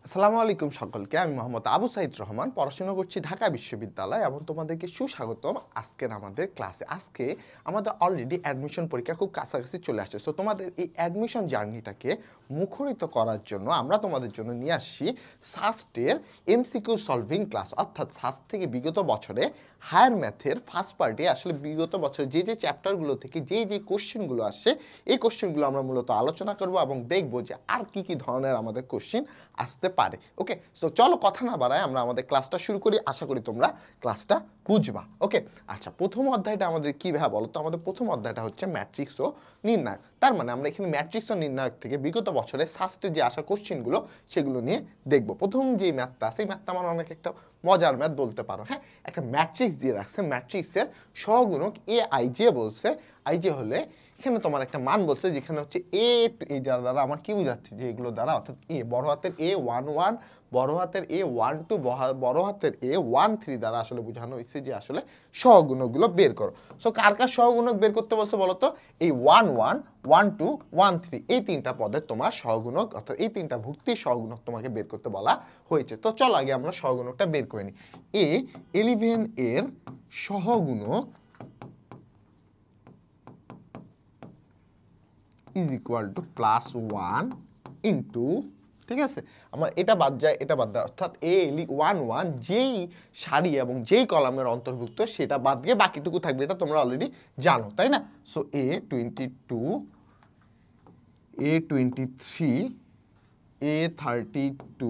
আসসালামু আলাইকুম সকলকে। আমি মোহাম্মদ আবু সাইদ রহমান, পড়াশোনা করছি ঢাকা বিশ্ববিদ্যালয় এবং তোমাদেরকে সুস্বাগতম আজকের আমাদের ক্লাসে। আজকে আমাদের অলরেডি অ্যাডমিশন পরীক্ষা খুব কাছাকাছি চলে আসছে। সো তোমাদের এই অ্যাডমিশন জার্নিটাকে মুখরিত করার জন্য আমরা তোমাদের জন্য নিয়ে আসছি সাস্টের এমসিকিউ সলভিং ক্লাস, অর্থাৎ সাস্ট থেকে বিগত বছরে হায়ার ম্যাথের ফার্স্ট পার্টে আসলে বিগত বছরে যে চ্যাপ্টারগুলো থেকে যে কোশ্চেনগুলো আসছে এই কোশ্চেনগুলো আমরা মূলত আলোচনা করব এবং দেখব যে আর কি ধরনের আমাদের কোশ্চেন আসতে পারে। ওকে, সো চলো কথা না বাড়ায় আমরা আমাদের ক্লাসটা শুরু করি। আশা করি তোমরা ক্লাসটা বুঝবা। ওকে, আচ্ছা, প্রথম অধ্যায়টা আমাদের কি ভাবে বলো তো? আমাদের প্রথম অধ্যায়টা হচ্ছে ম্যাট্রিক্স ও নির্ণায়ক। তার মানে আমরা এখানে ম্যাট্রিক্স ও নির্ণায়ক থেকে বিগত বছরে সাস্টে যে আসা কোশ্চেনগুলো সেগুলো নিয়ে দেখব। প্রথম যে ম্যাথটা আছে এই ম্যাথটা আমার অনেক একটা মজার ম্যাথ বলতে পারো। হ্যাঁ, একটা ম্যাট্রিক্স দিয়ে রাখছে, ম্যাট্রিক্সের সহগুণক এ আই জে বলছে। আই জে হলে এখানে তোমার একটা মান বলছে যেখানে হচ্ছে এ, এই দ্বারা আমার কি বোঝাচ্ছে যে এগুলো দ্বারা, অর্থাৎ এ বড় হাতের A11, বড় হাতের A12, বড় হাতের A13 দ্বারা আসলে বোঝানো হয়েছে যে আসলে সহগুণকগুলো বের করো। সো কার কার সহগুণক বের করতে বলছে বলো তো? এই 11, 12, 13 এই তিনটা পদের তোমার সহগুণক, অর্থাৎ এই তিনটা ভুক্তির সহগুণক তোমাকে বের করতে বলা হয়েছে। তো চল আগে আমরা সহগুণকটা বের করে নিই। A11 এর সহগুণক ইজ ইকুয়াল টু +1 ইন্টু, ঠিক আছে, আমার এটা বাদ যায়, এটা বাদ দেয়, অর্থাৎ A11 যেই সারি এবং যেই কলামের অন্তর্ভুক্ত সেটা বাদ দিয়ে বাকিটুকু থাকবে। এটা তোমরা অলরেডি জানো, তাই না? So A22, A23, A32,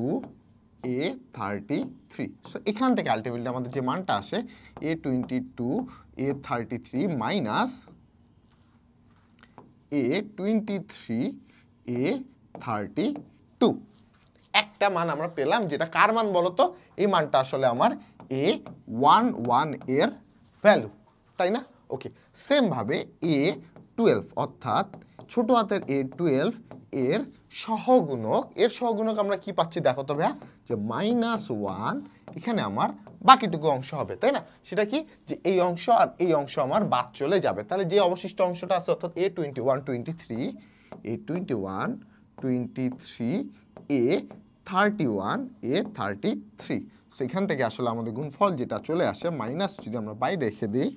A33। So এখান থেকে আলটিমেটলি আমাদের যে মানটা আসে A22, A33 minus A23, A32, একটা মান আমরা পেলাম, যেটা কার মান বলতো? এই মানটা আসলে আমার A11 এর ভ্যালু, তাই না? ওকে, সেম ভাবে A12, অর্থাৎ ছোট হাতের A12 এর সহগুণক আমরা কি পাচ্ছি দেখো তো ভাইয়া, যে -1। এখানে আমার বাকিটুকু অংশ হবে, তাই না? সেটা কি, যে এই অংশ আর এই অংশ আমার বাদ চলে যাবে। তাহলে যে অবশিষ্ট অংশটা আছে, অর্থাৎ A21, 23, A21, 23, A31, A33, সেখান থেকে আসলে আমাদের গুণফল যেটা চলে আসে মাইনাস, যদি আমরা বাইরে রেখে দিই,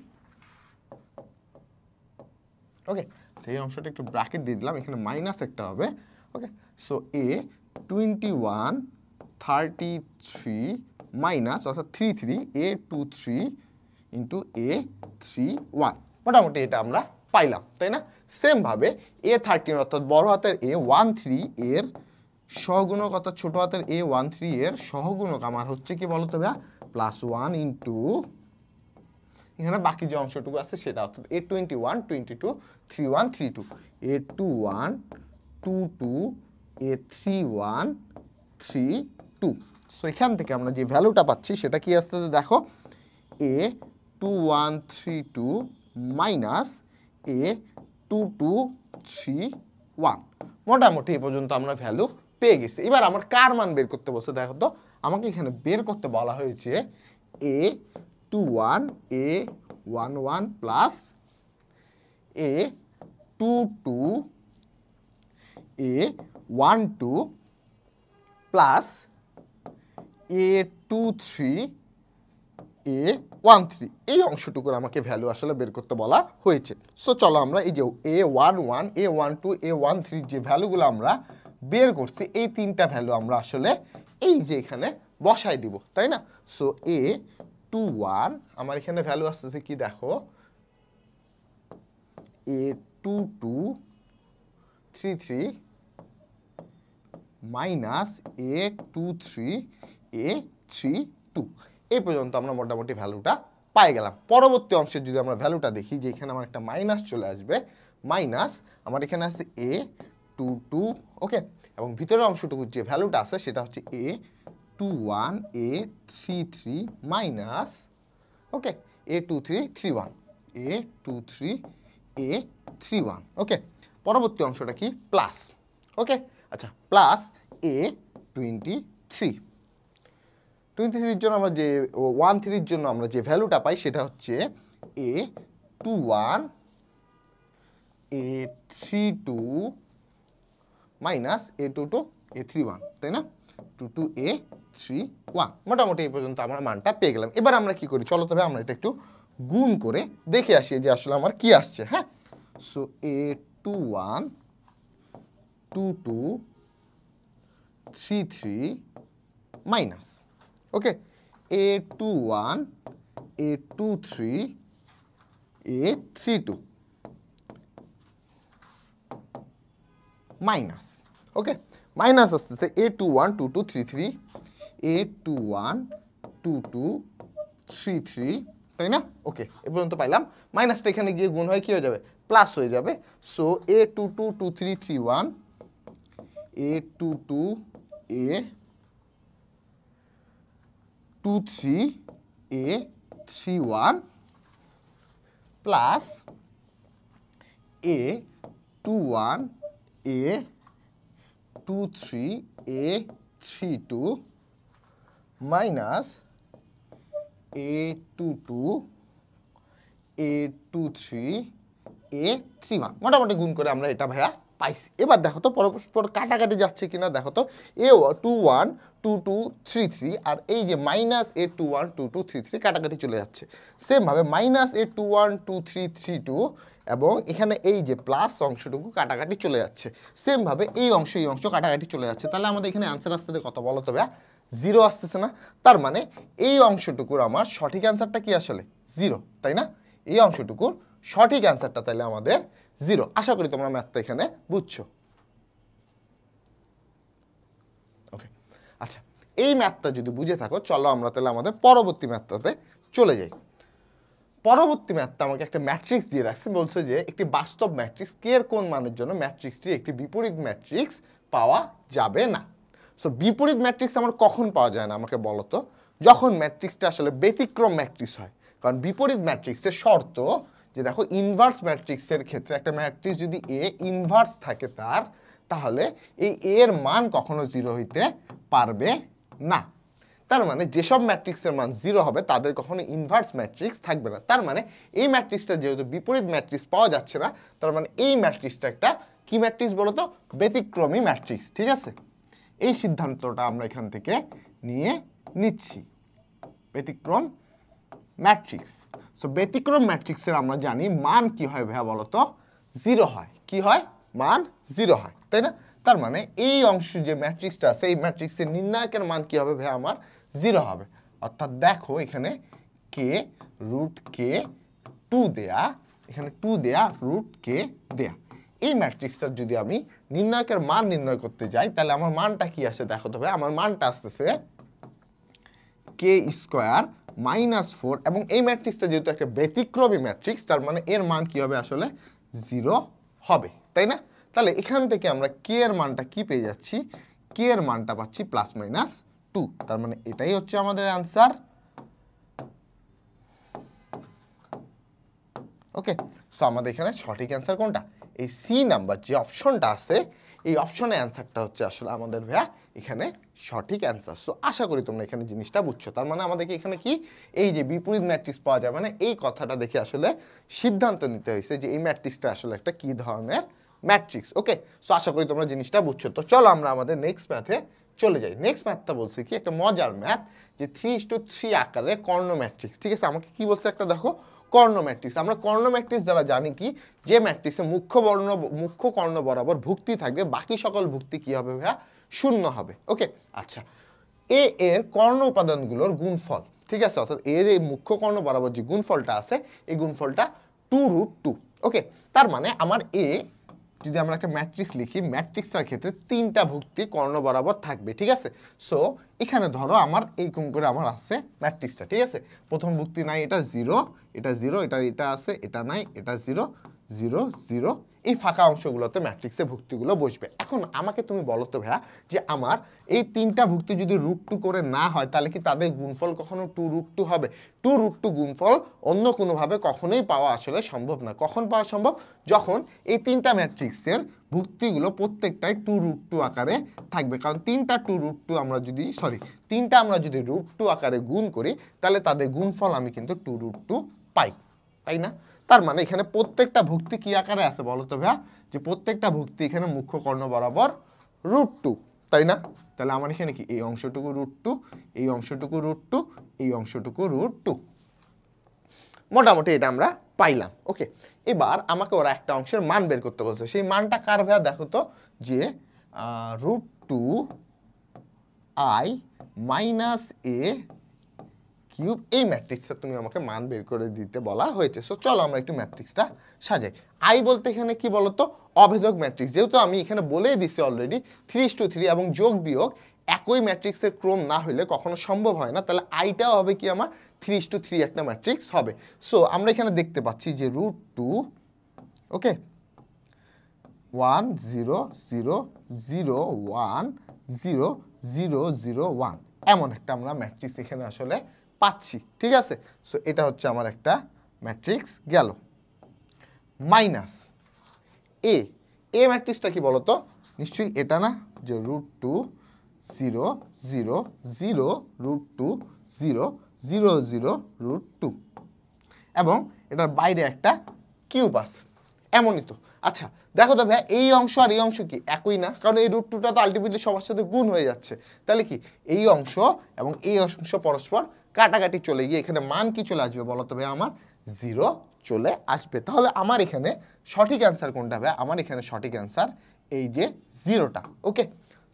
ওকে, সেই অংশটা একটু ব্র্যাকেট দিয়ে দিলাম, এখানে মাইনাস একটা হবে। ওকে, সো A21, 33 মাইনাস, অর্থাৎ 33, A23 ইন্টু A31, মোটামুটি এটা আমরা পাইলাম, তাই না? সেম ভাবে A13, অর্থাৎ বড় হাতের A13 এর সহগুণক, অর্থাৎ ছোট হাতের A13 এর সহগুণক আমার হচ্ছে কি বলতো ভাইয়া, +1 ইন্টু এখানে বাকি যে অংশটুকু আছে সেটা, অর্থাৎ A21, 22, 31, 32, A21, 22, A31, 32। সো এখান থেকে আমরা যে ভ্যালুটা পাচ্ছি সেটা কি আসছে দেখো, A2132 মাইনাস A2231। মোটামুটি এই পর্যন্ত আমরা ভ্যালু পেয়ে গেছি। এবার আমার কার মান বের করতে বলছে দেখো তো? আমাকে এখানে বের করতে বলা হয়েছে A21, A11 plus A22, A12 plus A23, A13, এই অংশটুকুর আমাকে ভ্যালু আসলে বের করতে বলা হয়েছে। সো চলো আমরা এই যে A11, A12, A13 যে ভ্যালুগুলো আমরা বের করছি, এই তিনটা ভ্যালু আমরা আসলে এই যে এখানে বসাই দিব, তাই না? সো A21 আমার এখানে ভ্যালু আসতেছে কি দেখো, A2233 মাইনাস A23, A32। এই পর্যন্ত আমরা মোটামুটি ভ্যালুটা পাই গেলাম। পরবর্তী অংশের যদি আমরা ভ্যালুটা দেখি, যে এখানে আমার একটা মাইনাস চলে আসবে, মাইনাস আমার এখানে আছে A22, ওকে, এবং ভিতরের অংশটুকু যে ভ্যালুটা আছে সেটা হচ্ছে A21, A33 মাইনাস, ওকে, A2331, A23, A31, ওকে। পরবর্তী অংশটা কি, প্লাস, ওকে, আচ্ছা, প্লাস A23। 23-র জন্য আমরা যে 13-র জন্য আমরা যে ভ্যালুটা পাই সেটা হচ্ছে A21, A32 minus A22, A31, তাই না? 2 2 a 3 1 মোটামুটি এই পর্যন্ত আমরা মানটা পেয়ে গেলাম। এবার আমরা কি করি, চলো তবে আমরা এটা একটু গুণ করে দেখে আসি যে আসলে আমার কি আসছে। হ্যাঁ, সো a21 22 33 মাইনাস, ওকে, a21 a23 a32 মাইনাস, ওকে, মাইনাস আসতেছে a21 22 33 a21 22 33, তাই না? ওকে, এ পর্যন্ত পাইলাম। মাইনাসটা এখানে গিয়ে গুণ হয় কি হয়ে যাবে, প্লাস হয়ে যাবে। So a22 23 31 a22 a23 a31 plus a21 a23 a32 minus a22 a23 a31, মোটামুটি গুণ করে আমরা এটা ভাইয়া পাইছি। এবার দেখো তো পরস্পর কাটাকাটি যাচ্ছে কিনা, দেখো তো a21 22 33 আর এই যে মাইনাস a21 22 33 কাটাকাটি চলে যাচ্ছে। সেমভাবে মাইনাস a21 23 32 এবং এখানে এই যে প্লাস অংশটুকু কাটাকাটি চলে যাচ্ছে। সেমভাবে এই অংশ কাটাকাটি চলে যাচ্ছে। তাহলে আমাদের এখানে অ্যান্সার আসতেছে কত বলো তো ভাইয়া, 0 আসতেছে না? তার মানে এই অংশটুকুর আমার সঠিক অ্যান্সারটা কি আসলে 0, তাই না? এই অংশটুকুর সঠিক অ্যান্সারটা তাহলে আমাদের 0। আশা করি তোমরা ম্যাথটা এখানে বুঝছো। ওকে, আচ্ছা, এই ম্যাথটা যদি বুঝে থাকো, চলো আমরা তাহলে আমাদের পরবর্তী ম্যাথটাতে চলে যাই। পরবর্তী ম্যাথটা আমাকে একটা ম্যাট্রিক্স দিয়ে রাখছে, বলছে যে একটি বাস্তব ম্যাট্রিক্স কে এর কোন মানের জন্য ম্যাট্রিক্সটি একটি বিপরীত ম্যাট্রিক্স পাওয়া যাবে না। সো বিপরীত ম্যাট্রিক্স আমার কখন পাওয়া যায় না আমাকে বলো তো, যখন ম্যাট্রিক্সটা আসলে ব্যতিক্রম ম্যাট্রিক্স হয়। কারণ বিপরীত ম্যাট্রিক্সের শর্ত যে দেখো, ইনভার্স ম্যাট্রিক্সের ক্ষেত্রে একটা ম্যাট্রিক্স যদি এ ইনভার্স থাকে তার, তাহলে এই এর মান কখনো 0 হইতে পারবে না। তার মানে যেসব ম্যাট্রিক্সের মান 0 হবে তাদের কখনো ইনভার্স ম্যাট্রিক্স থাকবে না। তার মানে এই ম্যাট্রিক্সটা যেহেতু বিপরীত ম্যাট্রিক্স পাওয়া যাচ্ছে না, তার মানে এই ম্যাট্রিক্সটা একটা কি ম্যাট্রিক্স বলো তো, ব্যতিক্রমী ম্যাট্রিক্স। ঠিক আছে, এই সিদ্ধান্তটা আমরা এখান থেকে নিয়ে নিচ্ছি, ব্যতিক্রম ম্যাট্রিক্স। সো ব্যতিক্রম ম্যাট্রিক্সের আমরা জানি মান কি হয় ভাইয়া বলো তো, 0 হয়। কি হয়, মান 0 হয়, তাই না? তার মানে এই অংশ যে ম্যাট্রিক্সটা আছে, এই ম্যাট্রিক্সের নির্ণায়কের মান কি হবে ভাইয়া, আমার 0 হবে। অর্থাৎ দেখো এখানে কে রুট কে 2 দেয়া, এখানে 2 দেয়া, রুট কে দেয়া। এই ম্যাট্রিক্সটার যদি আমি নির্ণায়কের মান নির্ণয় করতে যাই, তাহলে আমার মানটা কি আসে দেখো তো ভাই, আমার মানটা আসতেছে কে স্কোয়ার মাইনাস 4, এবং এই ম্যাট্রিক্সটা যেহেতু একটা ব্যতিক্রমী ম্যাট্রিক্স, তার মানে এর মান কি হবে আসলে 0 হবে, তাই না? তাহলে এখান থেকে আমরা কে এর মানটা কি পেয়ে যাচ্ছি, কে এর মানটা পাচ্ছি প্লাস মাইনাস 2, তার মানে এটাই হচ্ছে আমাদের অ্যান্সার। ওকে, সো আমাদের এখানে সঠিক অ্যান্সার কোনটা, এই সি নাম্বার যে অপশনটা আছে, এই অপশনের অ্যান্সারটা হচ্ছে আসলে আমাদের ভাইয়া এখানে সঠিক অ্যান্সার। সো আশা করি তোমরা এখানে জিনিসটা বুঝছো। তার মানে আমাদেরকে এখানে কি, এই যে বিপরীত ম্যাট্রিক্স পাওয়া যায়, মানে এই কথাটা দেখে আসলে সিদ্ধান্ত নিতে হয়েছে যে এই ম্যাট্রিক্সটা আসলে একটা কি ধরনের ম্যাট্রিক্স। ওকে, সো আশা করি তোমরা জিনিসটা বুঝছো। তো চলো আমরা আমাদের নেক্সট ম্যাথে চলে যাই। নেক্সট ম্যাথটা বলছে কি, একটা মজার ম্যাথ, যে 3:3 আকারে কর্ণ ম্যাট্রিক্স। ঠিক আছে, আমাকে কি বলছে একটা দেখো, কর্ণ ম্যাট্রিক্স। আমরা কর্ণ ম্যাট্রিক্স যারা জানি কি, যে ম্যাট্রিক্সে মুখ্য কর্ণ বরাবর ভুক্তি থাকবে, বাকি সকল ভুক্তি কি হবে ভাইয়া, শূন্য হবে। ওকে, আচ্ছা, এ এর কর্ণ উপাদানগুলোর গুণফল, ঠিক আছে, অর্থাৎ এর এই মুখ্য কর্ণ বরাবর যে গুণফলটা আছে, এই গুণফলটা 2√2। ওকে, তার মানে আমার এ, যদি আমরা একটা ম্যাট্রিক্স লিখি, ম্যাট্রিক্সটার ক্ষেত্রে 3টা ভুক্তি কর্ণ বরাবর থাকবে। ঠিক আছে, সো এখানে ধরো আমার এই কোণ করে আমার আছে ম্যাট্রিক্সটা। ঠিক আছে, প্রথম ভুক্তি নাই, এটা 0, এটা 0, এটা আছে, এটা নাই, এটা 0 0 0, এই ফাঁকা অংশগুলোতে ম্যাট্রিক্সে ভুক্তিগুলো বসবে। এখন আমাকে তুমি বলো তো ভাইয়া, যে আমার এই 3টা ভুক্তি যদি √2 করে না হয়, তাহলে কি তাদের গুণফল কখনো 2√2 হবে? 2√2 গুণফল অন্য কোনোভাবে কখনোই পাওয়া আসলে সম্ভব না। কখন পাওয়া সম্ভব? যখন এই 3টা ম্যাট্রিক্সের ভুক্তিগুলো প্রত্যেকটাই 2√2 আকারে থাকবে। কারণ 3টা আমরা যদি √2 আকারে গুণ করি, তাহলে তাদের গুণফল আমি কিন্তু 2√2 পাই, তাই না? তার মানে এখানে প্রত্যেকটা ভুক্তি কি আকারে আছে বলো তো ভাইয়া, যে প্রত্যেকটা ভুক্তি এখানে মুখ্য কর্ণ বরাবর √2, তাই না? তাহলে আমার এখানে কি এই অংশটুকু √2, এই অংশটুকু √2, এই অংশটুকু √2। মোটামুটি এটা আমরা পাইলাম। ওকে, এবার আমাকে ওরা একটা অংশের মান বের করতে বলছে। সেই মানটা কার ভাইয়া দেখো তো, যে √2i - a কিউব, এই ম্যাট্রিক্সটা তুমি আমাকে মান বের করে দিতে বলা হয়েছে। সো চলো আমরা একটু ম্যাট্রিক্সটা সাজাই। আই বলতে এখানে কি বলতো, অভেদক ম্যাট্রিক্স। যেহেতু আমি এখানে বলেই দিছি অলরেডি 3:3 এবং যোগ বিয়োগ একই ম্যাট্রিক্সের ক্রম না হলে কখনো সম্ভব হয় না, তাহলে আইটাও হবে কি আমার 3:3 একটা ম্যাট্রিক্স হবে। সো আমরা এখানে দেখতে পাচ্ছি যে √2, ওকে, 1 0 0 0 1 0 0 0 1 এমন একটা আমরা ম্যাট্রিক্স এখানে আসলে পাচ্ছি। ঠিক আছে, সো এটা হচ্ছে আমার একটা ম্যাট্রিক্স গেল। মাইনাস এ ম্যাট্রিক্সটা কি বলতো, নিশ্চয়ই এটা না, যে √2 0 0 0 √2 0 0 0 √2 এবং এটার বাইরে একটা কিউব আছে, এমনই তো। আচ্ছা দেখো তো ভাই, এই অংশ আর এই অংশ কি একই না? কারণ এই √2টা তো আলটিমেটলি সবার সাথে গুণ হয়ে যাচ্ছে। তাহলে কি এই অংশ এবং এই অংশ পরস্পর কাটাকাটি চলে গিয়ে এখানে মান কি চলে আসবে বলো তো ভাই, আমার 0 চলে আসবে। তাহলে আমার এখানে সঠিক অ্যান্সার কোনটা ভাই? আমার এখানে সঠিক অ্যান্সার এই যে 0টা। ওকে,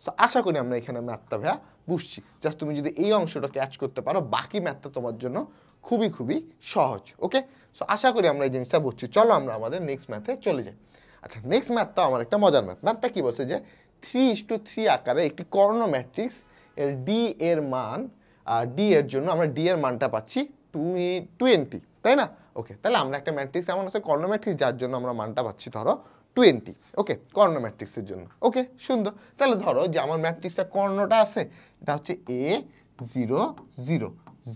সো আশা করি আমরা এখানে ম্যাথটা ভাইয়া বুঝছি। জাস্ট তুমি যদি এই অংশটা ক্যাচ করতে পারো, বাকি ম্যাথটা তোমার জন্য খুবই খুবই সহজ। ওকে, সো আশা করি আমরা এই জিনিসটা বুঝছি। চলো আমরা আমাদের নেক্সট ম্যাথে চলে যাই। আচ্ছা, নেক্সট ম্যাথটা আমার একটা মজার ম্যাথ। ম্যাথটা কি বলছে যে 3:3 আকারে একটি কর্ণ ম্যাট্রিক্স এর ডি এর মান, ডি এর জন্য আমরা ডি এর মানটা পাচ্ছি 20, তাই না? ওকে, তাহলে আমরা একটা ম্যাট্রিক্স এমন আছে কর্ণ ম্যাট্রিক্স যার জন্য আমরা মানটা পাচ্ছি ধরো 20। ওকে, কর্ণ ম্যাট্রিক্সের জন্য। ওকে, সুন্দর। তাহলে ধরো যে আমার ম্যাট্রিক্সটা কর্ণটা আছে, এটা হচ্ছে A0 0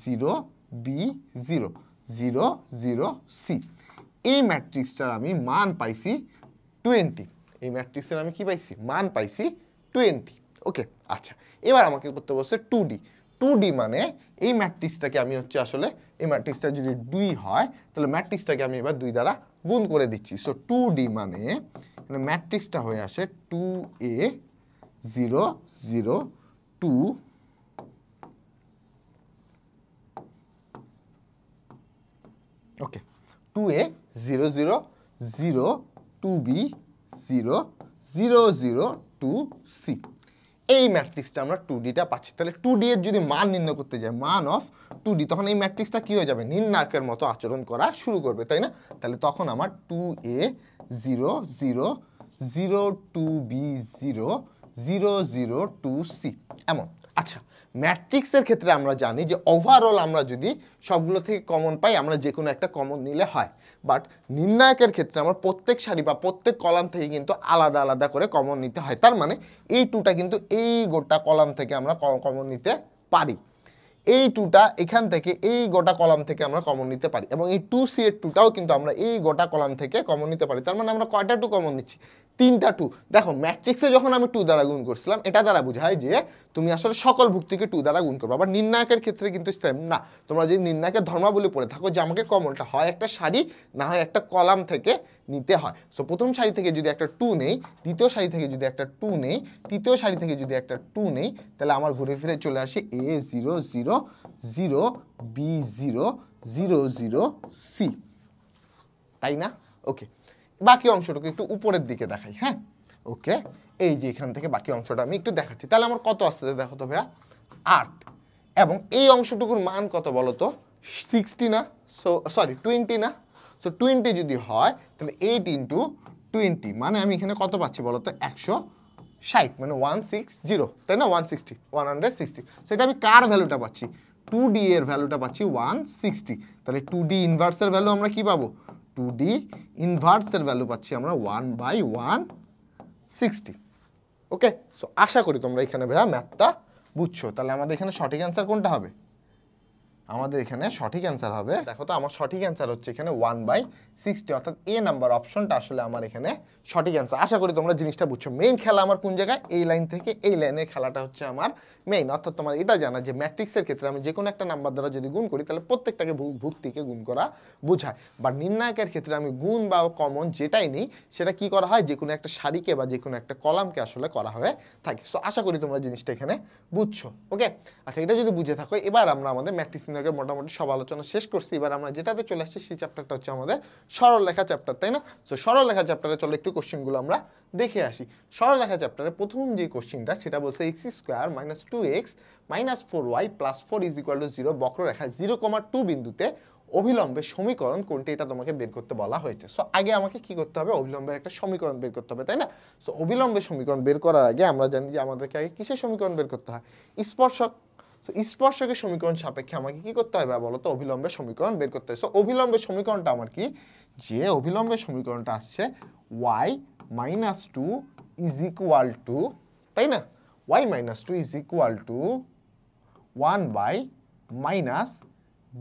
0 B0 0 0 C। এই ম্যাট্রিক্সটার আমি মান পাইছি 20। এই ম্যাট্রিক্সের আমি কি পাইছি? মান পাইছি 20। ওকে, আচ্ছা এবার আমাকে করতে বলছে 2D মানে এই ম্যাট্রিক্সটাকে আমি হচ্ছে আসলে এই ম্যাট্রিক্সটা যদি 2 হয় তাহলে ম্যাট্রিক্সটাকে আমি এবার 2 দ্বারা গুণ করে দিচ্ছি। সো 2D মানে ম্যাট্রিক্সটা হয়ে আসে 2A 0 0 2 ওকে 2A 0 0 0 2B 0 0 0 2C। এই ম্যাট্রিক্সটা আমরা 2Dটা পাচ্ছি। তাহলে 2D এর যদি মান নির্ণয় করতে যাই, মান অফ 2D, তখন এই ম্যাট্রিক্সটা কি হয়ে যাবে? নির্ণায়কের মতো আচরণ করা শুরু করবে, তাই না? তাহলে তখন আমার 2A 0 0 0 2B 0 0 0 2C এমন। আচ্ছা, ম্যাট্রিক্সের ক্ষেত্রে আমরা জানি যে ওভারঅল আমরা যদি সবগুলো থেকে কমন পাই, আমরা যে কোনো একটা কমন নিলে হয়। বাট নির্ণায়কের ক্ষেত্রে আমার প্রত্যেক সারি বা প্রত্যেক কলাম থেকে কিন্তু আলাদা আলাদা করে কমন নিতে হয়। তার মানে এই 2টা কিন্তু এই গোটা কলাম থেকে আমরা কমন নিতে পারি, এই 2টা এখান থেকে এই গোটা কলাম থেকে আমরা কমন নিতে পারি, এবং এই 2C এর 2টাও কিন্তু আমরা এই গোটা কলাম থেকে কমন নিতে পারি। তার মানে আমরা কয়টা 2 কমন নিচ্ছি? 3টা 2। দেখো ম্যাট্রিক্সে যখন আমি 2 দ্বারা গুণ করছিলাম, এটা দ্বারা বোঝায় যে তুমি আসলে সকল ভুক্তিকে 2 দ্বারা গুণ করবে। আবার নির্ণায়কের ক্ষেত্রে কিন্তু সেম না। তোমরা যদি নির্ণায়কের ধর্মাবলী পড়ে থাকো যে আমাকে কমনটা হয় একটা সারি না হয় একটা কলাম থেকে নিতে হয়। সো প্রথম সারি থেকে যদি একটা 2 নেই, দ্বিতীয় সারি থেকে যদি একটা 2 নেই, তৃতীয় সারি থেকে যদি একটা 2 নেই, তাহলে আমার ঘুরে ফিরে চলে আসে A0 0 0 B0 0 0 C, তাই না? ওকে, বাকি অংশটুকু একটু উপরের দিকে দেখাই। হ্যাঁ, ওকে, এই যে এখান থেকে বাকি অংশটা আমি একটু দেখাচ্ছি। তাহলে আমার কত আসছে দেখো তো ভাইয়া, 8। এবং এই অংশটুকুর মান কত বলো তো? 60 না? সো সরি 20 না? সো 20 যদি হয় তাহলে 8 × 20 মানে আমি এখানে কত পাচ্ছি বলো তো? 160, মানে 160, তাই না? 160। সো এটা আমি কার ভ্যালুটা পাচ্ছি? 2D এর ভ্যালুটা পাচ্ছি 160। তাহলে 2D ইনভার্সের ভ্যালু আমরা কি পাবো? 2D ইনভার্সের ভ্যালু পাচ্ছি আমরা 1/160। ওকে, সো আশা করি তোমরা এখানে ভাইয়া ম্যাথটা বুঝছো। তাহলে আমাদের এখানে সঠিক অ্যান্সার কোনটা হবে? আমাদের এখানে সঠিক অ্যান্সার হবে, দেখো তো আমার সঠিক অ্যান্সার হচ্ছে এখানে 1/60, অর্থাৎ এ নাম্বার অপশনটা আসলে আমার এখানে সঠিক অ্যান্সার। আশা করি তোমরা জিনিসটা বুঝছো। মেইন খেলা আমার কোন জায়গায়, এই লাইন থেকে এই লাইনের খেলাটা হচ্ছে আমার মেইন। অর্থাৎ তোমার এটা জানা যে ম্যাট্রিক্সের ক্ষেত্রে আমি যে কোনো একটা নাম্বার দ্বারা যদি গুণ করি তাহলে প্রত্যেকটাকে ভুক্তিকে গুণ করা বোঝায়, বা নির্ণায়কের ক্ষেত্রে আমি গুণ বা কমন যেটাই নিই সেটা কি করা হয়, যে কোনো একটা সারিকে বা যে কোনো একটা কলামকে আসলে করা হয়ে থাকে। সো আশা করি তোমরা জিনিসটা এখানে বুঝছো। ওকে, আচ্ছা এটা যদি বুঝে থাকো, এবার আমরা আমাদের ম্যাট্রিক্স নির্ণায়কের মোটামুটি সব আলোচনা শেষ করছি। এবার আমরা যেটাতে চলে আসছি সেই চ্যাপ্টারটা হচ্ছে আমাদের সরলরেখা চ্যাপ্টার, তাই না? সো সরলরেখা চ্যাপ্টারে চলো একটু কোশ্চেনগুলো আমরা দেখে আসি। সরলরেখা চ্যাপ্টারে প্রথম যে কোশ্চেনটা সেটা বলছে x² - 2x - 4y + 4 = 0 বক্ররেখা 0,2 বিন্দুতে অভিলম্বে সমীকরণ কোনটি, এটা তোমাকে বের করতে বলা হয়েছে। সো আগে আমাকে কি করতে হবে, অভিলম্বের একটা সমীকরণ বের করতে হবে, তাই না? সো অভিলম্বের সমীকরণ বের করার আগে আমরা জানি যে আমাদেরকে আগে কিসের সমীকরণ বের করতে হয়, স্পর্শক। সো স্পর্শকের সমীকরণ সাপেক্ষে আমাকে কি করতে হবে বলো তো, অভিলম্বের সমীকরণ বের করতে হবে। সো অভিলম্বের সমীকরণটা আমার কি, যে অভিলম্বের সমীকরণটা আসছে y - 2 = তাই না, y - 2 = 1 -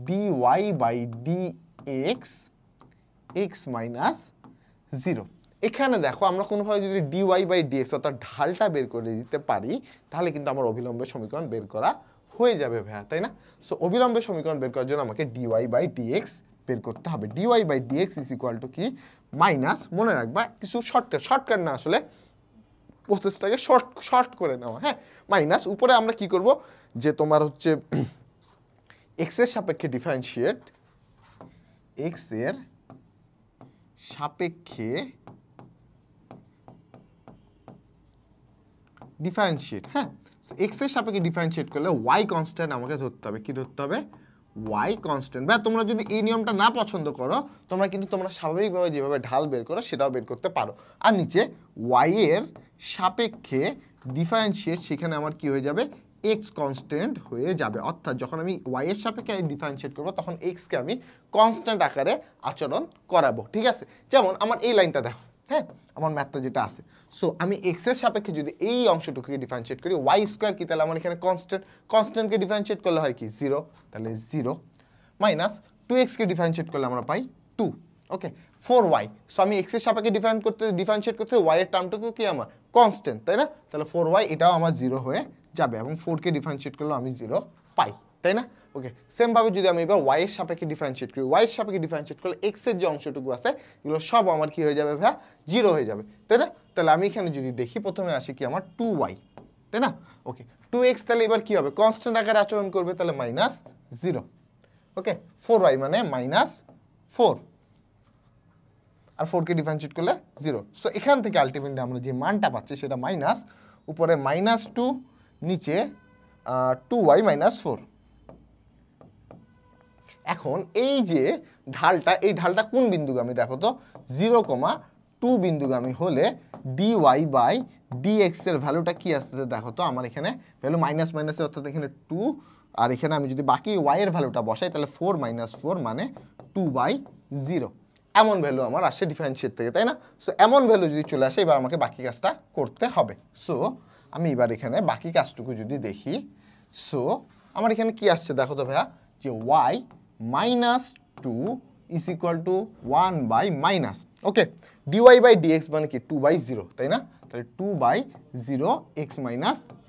dy/dx x - 0। এখানে দেখো আমরা কোনোভাবে যদি dy/dx অর্থাৎ ঢালটা বের করে দিতে পারি তাহলে কিন্তু আমার অভিলম্বের সমীকরণ বের করা হয়ে যাবে ভাইয়া, তাই না? সো অভিলম্বের সমীকরণ বের করার জন্য আমাকে dy/dx বের করতে হবে। dy/dx = কি, মাইনাস, মনে রাখবা কিছু শর্টকাট না, আসলে প্রসেসটাকে শর্ট করে নেওয়া, হ্যাঁ, মাইনাস উপরে আমরা কি করব, যে তোমার হচ্ছে এক্স এর সাপেক্ষে ডিফারেন্সিয়েট, এক্স এর সাপেক্ষে ডিফারেন্সিয়েট, হ্যাঁ, এক্স এর সাপেক্ষে ডিফারেন্সিয়েট করলে ওয়াই কনস্ট্যান্ট আমাকে ধরতে হবে। কি ধরতে হবে, ওয়াই কনস্ট্যান্ট। বা তোমরা যদি এই নিয়মটা না পছন্দ করো তোমরা কিন্তু তোমরা স্বাভাবিকভাবে যেভাবে ঢাল বের করো সেটাও বের করতে পারো। আর নিচে ওয়াই এর সাপেক্ষে ডিফারেন্সিয়েট, সেখানে আমার কি হয়ে যাবে, এক্স কনস্ট্যান্ট হয়ে যাবে। অর্থাৎ যখন আমি ওয়াই এর সাপেক্ষে ডিফারেন্সিয়েট করবো তখন এক্সকে আমি কনস্ট্যান্ট আকারে আচরণ করাবো, ঠিক আছে? যেমন আমার এই লাইনটা দেখো, হ্যাঁ, আমার ম্যাথটা যেটা আছে, সো আমি এক্স এর সাপেক্ষে যদি এই অংশটুকুকে ডিফারেন্সিয়েট করি, ওয়াই স্কোয়ার কি, তাহলে আমার এখানে কনস্ট্যান্টকে ডিফারেন্সিয়েট করলে হয় কি 0, তাহলে 0 মাইনাস 2xকে ডিফারেন্সিয়েট করলে আমরা পাই 2, ওকে, 4y। সো আমি এক্স এর সাপেক্ষে ডিফারেন্সিয়েট করতে y এর টার্মটুকু কি আমার কনস্ট্যান্ট, তাই না? তাহলে 4y এটাও আমার 0 হয়ে যাবে এবং 4কে ডিফারেন্সিয়েট করলে আমি 0 পাই, তাই না? ওকে, সেম ভাবে যদি আমি এবার y এর সাপেক্ষে ডিফারেন্সিয়েট করি, y এর সাপেক্ষে ডিফারেন্সিয়েট করলে x এর যে অংশটুকু আছে এগুলো সব আমার কি হয়ে যাবে ভাইয়া, 0 হয়ে যাবে, তাই না? তাহলে আমি এখানে যদি দেখি প্রথমে আসি কি আমার 2y, তাই না? ওকে, 2x তাহলে এবার কি হবে, কনস্ট্যান্ট আকারে আচরণ করবে, তাহলে -0, ওকে, 4y মানে -4, আর 4কে ডিফারেন্সিয়েট করলে 0। সো এখান থেকে আলটিমেটলি আমরা যে মানটা পাচ্ছি সেটা মাইনাস, উপরে -2, নিচে 2y - 4। এখন এই যে ঢালটা, এই ঢালটা কোন বিন্দুগামী দেখো তো, 0,2 বিন্দুগামী হলে dy/dx এর ভ্যালুটা কি আসছে দেখো তো, আমার এখানে ভ্যালু মাইনাস মাইনাসে, অর্থাৎ এখানে 2, আর এখানে আমি যদি বাকি y এর ভ্যালুটা বসাই তাহলে 4 - 4 মানে 2/0, এমন ভ্যালু আমার আসে ডিফারেন্সিয়েট থেকে, তাই না? সো এমন ভ্যালু যদি চলে আসে এবার আমাকে বাকি কাজটা করতে হবে। সো আমি এবার এখানে বাকি কাজটুকু যদি দেখি, সো আমার এখানে কি আসছে দেখো তো ভাইয়া, যে y - 2 = 1/-, ওকে, dy/dx মানে কি 2/0, তাই না? তাহলে 2/0 x -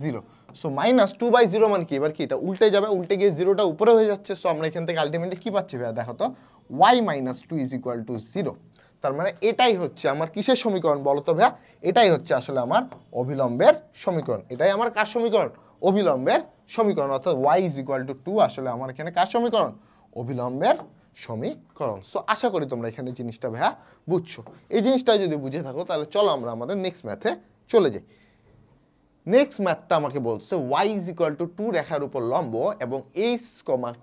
0। সো -2/0 মানে কি, এবার কি এটা উল্টে যাবে, উল্টে গিয়ে 0টা উপরে হয়ে যাচ্ছে। সো আমরা এখান থেকে আলটিমেটলি কি পাচ্ছি ভাইয়া দেখো তো, y - 2 = 0। তার মানে এটাই হচ্ছে আমার কিসের সমীকরণ বলো তো ভাইয়া, এটাই হচ্ছে আসলে আমার অভিলম্বের সমীকরণ। এটাই আমার কার সমীকরণ, অভিলম্বের সমীকরণ। অর্থাৎ y = 2 আসলে আমার এখানে কার সমীকরণ, অভিলম্বের সমীকরণ। সো আশা করি তোমরা এখানে জিনিসটা ভাইয়া বুঝছো। এই জিনিসটা যদি বুঝে থাকো তাহলে চলো আমরা আমাদের নেক্সট ম্যাথে চলে যাই। নেক্সট ম্যাথটা আমাকে বলছে y = 2 রেখার উপর লম্ব এবং h,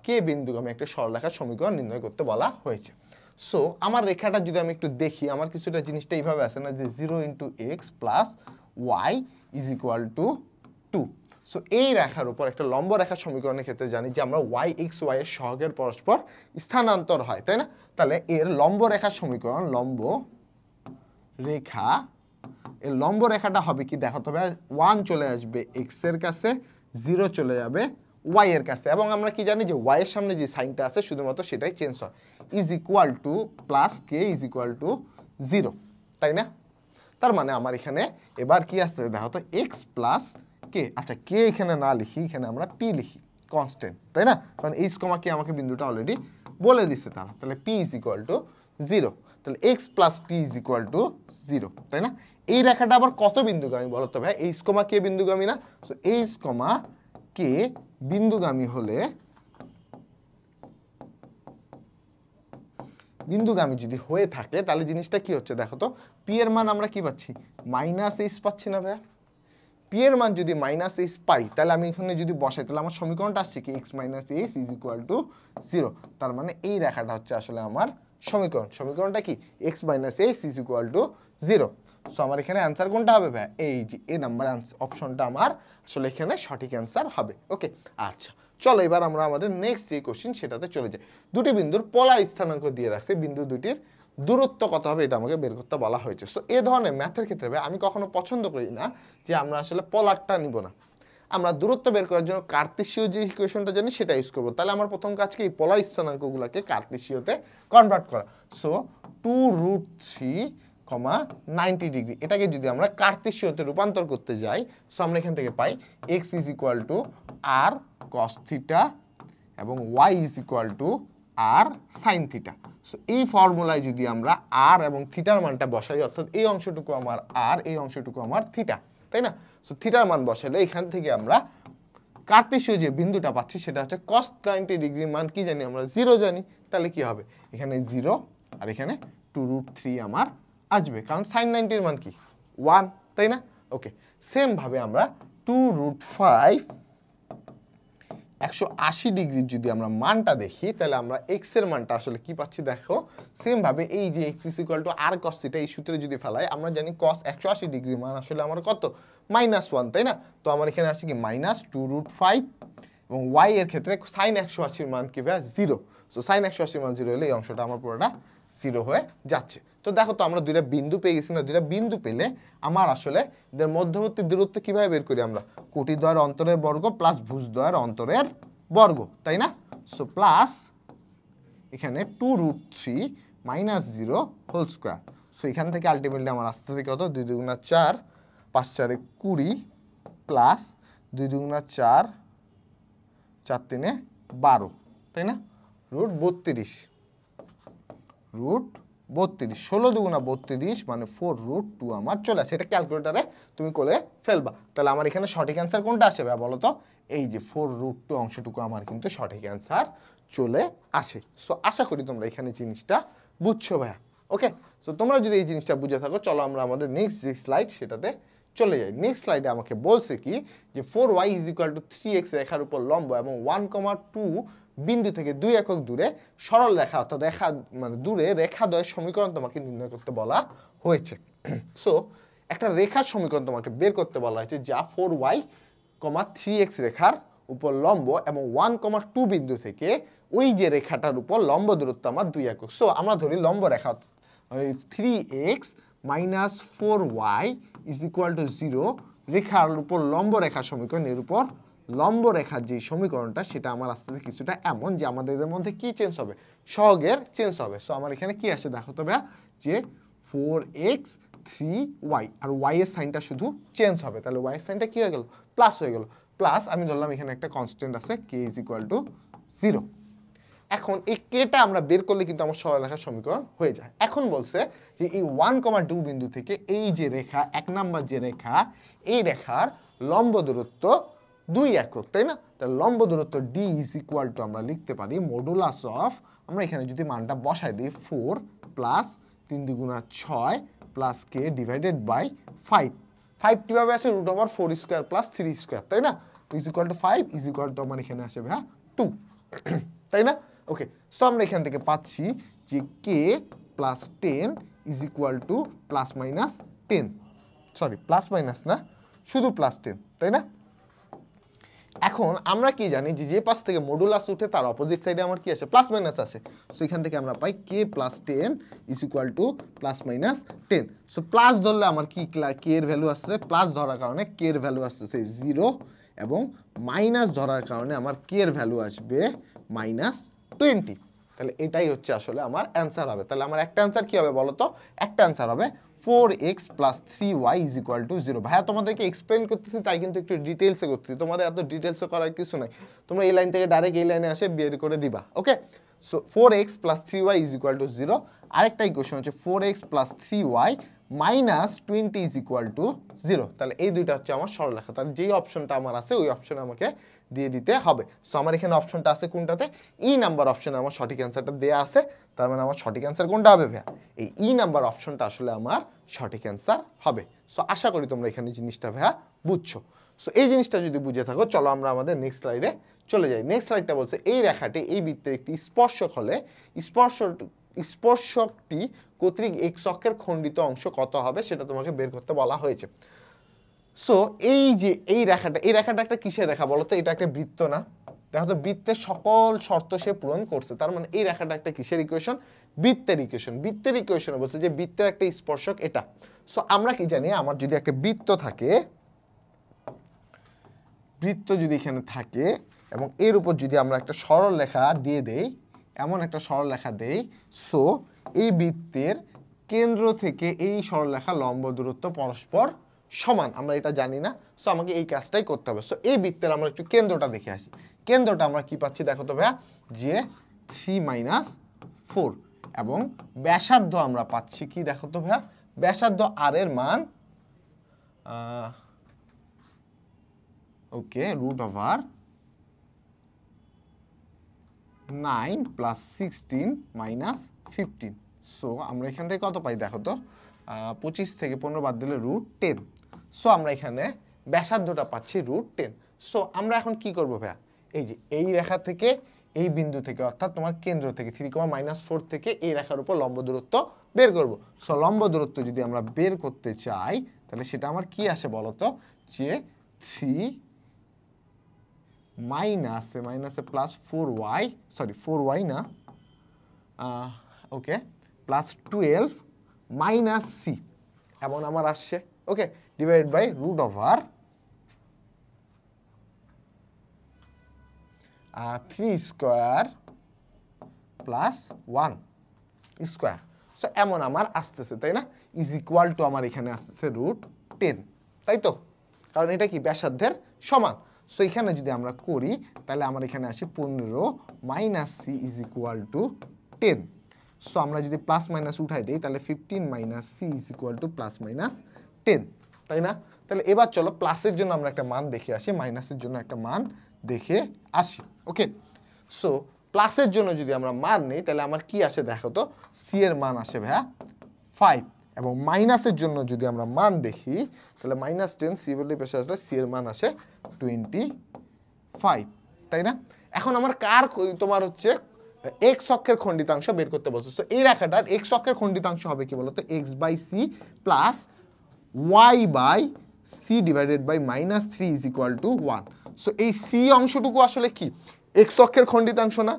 k বিন্দুগামী একটা সরলরেখার সমীকরণ নির্ণয় করতে বলা হয়েছে। সো আমার রেখাটা যদি আমি একটু দেখি, আমার কিছুটা জিনিসটা এইভাবে আছে না, যে 0 × x + y = 2। সো এই রেখার উপর একটা লম্ব রেখার সমীকরণের ক্ষেত্রে জানি যে আমরা y x y এর সহগের পরস্পর স্থানান্তর হয়, তাই না? তাহলে এর লম্ব রেখার সমীকরণ, লম্ব রেখা, এর লম্ব রেখাটা হবে কি দেখো তবে, 1 চলে আসবে x এর কাছে, 0 চলে যাবে ওয়াই এর কাছে, এবং আমরা কি জানি যে ওয়াই এর সামনে যে সাইনটা আছে শুধুমাত্র সেটাই চেঞ্জ হয়, is equal to plus K is equal to 0, তাই না? তার মানে আমার এখানে এবার কি আছে দেখো তো, এক্স প্লাস কে, আচ্ছা কে এখানে না লিখি, এখানে আমরা পি লিখি কনস্ট্যান্ট, তাই না? কারণ এইচ কমা কে আমাকে বিন্দুটা অলরেডি বলে দিচ্ছে তারা, তাহলে পি ইজ ইকুয়াল টু 0, তাহলে x plus P is equal to 0, তাই না? এই রেখাটা আবার কত বিন্দুগামী বলো তো ভাই? এইচ কমা কে বিন্দুগামী না? সো এইচ কমা কে বিন্দুগামী হলে, বিন্দুগামী যদি হয়ে থাকে তাহলে জিনিসটা কি হচ্ছে দেখো তো, পি এর মান আমরা কি পাচ্ছি, মাইনাস এইচ পাচ্ছি না ভাইয়া? পি এর মান যদি মাইনাস এইচ পাই তাহলে আমি এখানে যদি বসাই তাহলে আমার সমীকরণটা আসছে কি, x minus H is equal to 0, তার মানে এই রেখাটা হচ্ছে আসলে আমার সমীকরণ। সমীকরণটা কি, x minus H is equal to 0। So আমার এখানে অ্যান্সার কোনটা হবে ভাইয়া? এই যে এ নাম্বার অপশনটা আমার আসলে এখানে সঠিক অ্যান্সার হবে। ওকে, আচ্ছা চলো এবার আমরা আমাদের নেক্সট যে কোশ্চেন সেটাতে চলে যাই। দুটি বিন্দুর পোলার স্থানাঙ্ক দিয়ে রাখছে, বিন্দু দুটির দূরত্ব কত হবে এটা আমাকে বের করতে বলা হয়েছে। সো এ ধরনের ম্যাথের ক্ষেত্রে আমি কখনো পছন্দ করি না যে আমরা আসলে পোলারটা নিব না, আমরা দূরত্ব বের করার জন্য কার্তেশীয় যে ইকুয়েশনটা জানি সেটা ইউজ করবো। তাহলে আমার প্রথম কাজ কি, এই পোলার স্থানাঙ্কগুলোকে কার্তেশীয়তে কনভার্ট করা। সো 2√3, 90 ডিগ্রি, এটাকে যদি আমরা কার্তেশীয়তে রূপান্তর করতে যাই, সো আমরা এখান থেকে পাই X is equal to R cos theta এবং Y is equal to R sine theta. So এই ফর্মুলায় যদি আমরা আর এবং থিটার মানটা বসাই, অর্থাৎ এই অংশটুকু আমার আর, এই অংশটুকু আমার থিটা, তাই না? সো থিটার মান বসালে এখান থেকে আমরা কার্তেশীয় যে বিন্দুটা পাচ্ছি সেটা হচ্ছে cos 90 ডিগ্রির মান কি জানি আমরা, 0 জানি। তাহলে কি হবে, এখানে 0 আর এখানে 2√3 আমার আসবে, কারণ sin 90 এর মান কি 1, তাই না? ওকে, সেম ভাবে আমরা 2√5 180 ডিগ্রির যদি আমরা মানটা দেখি তাহলে আমরা এক্স এর মানটা আসলে কি পাচ্ছি দেখো, সেম ভাবে এই যে x is equal to R cos theta এই সূত্রে যদি ফেলাই, আমরা জানি cos 180 ডিগ্রির মান আসলে আমার কত, -1, তাই না? তো আমার এখানে আসছে কি -2√5, এবং ওয়াই এর ক্ষেত্রে sin 180 এর মান কি ভাই 0। সো sin 180 এর মান 0 হলে এই অংশটা আমার পুরোটা 0 হয়ে যাচ্ছে। তো দেখো তো আমরা দুইটা বিন্দু পেয়ে গেছি না, দুইটা বিন্দু পেলে আমার আসলে এদের মধ্যবর্তী দূরত্ব কিভাবে বের করি আমরা, কোটিদ্বয়ের অন্তরের বর্গ প্লাস ভুজদ্বয়ের অন্তরের বর্গ, তাই না? সো প্লাস এখানে 2√3 -0 হোল স্কোয়ার। সো এখান থেকে আলটিমেটলি আমার আসতে থেকে কত, 2 × 4, 5 × 4 = 20 প্লাস 2 × 4, 4 × 3 = 12, তাই না? √32, √32, 16 × 2 = 32 মানে 4√2 আমার চলে আসে। এটা ক্যালকুলেটারে তুমি করে ফেলবা। তাহলে আমার এখানে সঠিক অ্যান্সার কোনটা আসে ভাই বলো তো, এই যে 4√2 অংশটুকু আমার কিন্তু সঠিক অ্যান্সার চলে আসে। সো আশা করি তোমরা এখানে জিনিসটা বুঝছো ভাইয়া। ওকে, সো তোমরা যদি এই জিনিসটা বুঝে থাকো, চলো আমরা আমাদের নেক্সট যে স্লাইড সেটাতে চলে যাই। নেক্সট স্লাইডে আমাকে বলছে কি যে 4y = 3x রেখার উপর লম্ব এবং 1,2 বিন্দু থেকে 2 একক দূরে সরল রেখা, অর্থাৎ রেখা মানে দূরে রেখাদ্বয়ের সমীকরণ তোমাকে নির্ণয় করতে বলা হয়েছে। সো একটা রেখার সমীকরণ তোমাকে বের করতে বলা হয়েছে যা 4y, 3x রেখার উপর লম্ব এবং 1,2 বিন্দু থেকে ওই যে রেখাটার উপর লম্ব দূরত্ব আমার 2 একক। সো আমরা ধরি লম্ব রেখা 3x - 4y = 0 রেখার উপর লম্ব রেখা সমীকরণ, এর উপর লম্ব রেখার যে সমীকরণটা সেটা আমার আসতে কিছুটা এমন যে আমাদের এদের মধ্যে কি চেঞ্জ হবে, সহগের চেঞ্জ হবে। সো আমার এখানে কি আসে দেখো তবে, যে 4x 3y আর y এর সাইনটা শুধু চেঞ্জ হবে, তাহলে y এর সাইনটা কি হয়ে গেল, প্লাস হয়ে গেল। প্লাস আমি ধরলাম এখানে একটা কনস্ট্যান্ট আছে k = 0। এখন এই কেটা আমরা বের করলে কিন্তু আমার সরলরেখার সমীকরণ হয়ে যায়। এখন বলছে যে এই 1,2 বিন্দু থেকে এই যে রেখা, 1 নাম্বার যে রেখা, এই রেখার লম্ব দূরত্ব 2 একক, তাই না? তাহলে লম্ব দূরত্ব d = আমরা লিখতে পারি মডুলাস অফ, আমরা এখানে যদি মানটা বসাই দিই 4 plus 3 × 6 plus k divided by 5। 5 কিভাবে আসে, √4² প্লাস 3², তাই না? = 5 = আমার এখানে আসে ভাইয়া 2, তাই না? ওকে, সো আমরা এখান থেকে পাচ্ছি যে k + 10 = +-10, সরি প্লাস মাইনাস না, শুধু +10, তাই না? এখন আমরা কি জানি যে যে পাশ থেকে মডুলাস উঠে তার অপোজিট সাইডে আমার কি আসে, প্লাস মাইনাস আসে। সো এখান থেকে আমরা পাই k + 10 = +-10। সো প্লাস ধরলে আমার কি k এর ভ্যালু আসছে, প্লাস ধরার কারণে k এর ভ্যালু আসতেছে 0 এবং মাইনাস ধরার কারণে আমার কে এর ভ্যালু আসবে -20। তাহলে এটাই হচ্ছে আসলে আমার অ্যান্সার হবে। তাহলে আমার একটা অ্যান্সার কি হবে বলো তো? একটা অ্যান্সার হবে 4x + 3y = 0। ভাইয়া তোমাদেরকে এক্সপ্লেন করতেছি তাই কিন্তু একটু ডিটেলসে করতেছি, তোমাদের এত ডিটেলসে করার কিছু নাই, তোমরা এই লাইন থেকে ডাইরেক্ট এই লাইনে আসে বের করে দিবা। ওকে, সো 4x + 3y = 0। আরেকটা ইকুয়েশন হচ্ছে 4x + 3y - 20 = 0। তাহলে এই দুইটা হচ্ছে আমার সরলরেখা। তাহলে যেই অপশনটা আমার আছে ওই অপশনে আমাকে দিয়ে দিতে হবে। সো আমার এখানে অপশনটা আছে কোনটাতে? ই নাম্বার অপশনে আমার সঠিক অ্যান্সারটা দেয়া আছে। তার মানে আমার সঠিক অ্যান্সার কোনটা হবে ভাইয়া? এই ই নাম্বার অপশনটা আসলে আমার সঠিক অ্যান্সার হবে। সো আশা করি তোমরা এখানে জিনিসটা ভাইয়া বুঝছো। সো এই জিনিসটা যদি বুঝে থাকো, চলো আমরা আমাদের নেক্সট স্লাইডে চলে যাই। নেক্সট স্লাইডটা বলছে এই রেখাটি এই বৃত্তের একটি স্পর্শক হলে স্পর্শকটি কর্তৃক এক্স অক্ষের খণ্ডিত অংশ কত হবে সেটা তোমাকে বের করতে বলা হয়েছে। সো এই যে এই রেখাটা একটা কিসের রেখা বলো তো? এটা একটা বৃত্ত না? দেখো তো, বৃত্তের সকল শর্ত সে পূরণ করছে। তার মানে এই রেখাটা একটা কিসের ইকুয়েশন? বৃত্তের ইকুয়েশন। বৃত্তের ইকুয়েশনে বলছে যে বৃত্তের একটা স্পর্শক এটা। সো আমরা কি জানি, আমার যদি একটা বৃত্ত থাকে, বৃত্ত যদি এখানে থাকে এবং এর উপর যদি আমরা একটা সরল রেখা দিয়ে দেই, এমন একটা সরল রেখা দেই, সো এই বৃত্তের কেন্দ্র থেকে এই সরলরেখা লম্ব দূরত্ব পরস্পর সমান। আমরা এটা জানি না, সো আমাকে এই কাজটাই করতে হবে। সো এই বৃত্তের আমরা একটু কেন্দ্রটা দেখে আসি। কেন্দ্রটা আমরা কি পাচ্ছি দেখো তো ভাইয়া, যে 3 - 4 এবং ব্যাসার্ধ আমরা পাচ্ছি কি দেখো তো ভাইয়া, ব্যাসার্ধ আর এর মান ওকে √9 + 16 - 15। সো আমরা এখান থেকে কত পাই দেখো তো, 25 থেকে 15 বাদ দিলে √10। সো আমরা এখানে ব্যাসার্ধটা পাচ্ছি √10। সো আমরা এখন কি করব ভাইয়া, এই যে এই রেখা থেকে এই বিন্দু থেকে অর্থাৎ তোমার কেন্দ্র থেকে 3, -4 থেকে এই রেখার উপর লম্ব দূরত্ব বের করব। সো লম্ব দূরত্ব যদি আমরা বের করতে চাই তাহলে সেটা আমার কি আসে বলো তো, যে 3 মাইনাসে প্লাস 4y, সরি 4y না, ওকে, প্লাস 12 মাইনাস সি এমন আমার আসছে। Okay, divide by √3² plus 1 square. So এমন আমার আসতেছে, তাই না? ইজ ইকুয়াল টু আমার এখানে আসতেছে √10, তাই তো? কারণ এটা কি ব্যাসার্ধের সমান। সো এখানে যদি আমরা করি তাহলে আমার এখানে আসে 15 minus c is equal to 10। So আমরা যদি প্লাস মাইনাস উঠাই দিই তাহলে 15 minus c is equal to plus minus 10, তাই না? তাহলে এবার চলো প্লাসের জন্য আমরা একটা মান দেখে আসি, মাইনাসের জন্য একটা মান দেখে আসি। ওকে, সো প্লাসের জন্য যদি আমরা মান নেই তাহলে আমার কি আসে দেখো তো, সি এর মান আসে ভাইয়া 5 এবং মাইনাসের জন্য যদি আমরা মান দেখি তাহলে -10 সি বলে পেশে আসলে সি এর মান আসে 25, তাই না? এখন আমার কার তোমার হচ্ছে এক্স অক্ষের খণ্ডিতাংশ বের করতে বলছো। তো এই রেখাটার এক্স অক্ষের খণ্ডিতাংশ হবে কি বলতো, x/c plus y/c divided by -3 is equal to 1। So এই সি অংশটুকু আসলে কি এক্স অক্ষের খণ্ডিতাংশ না?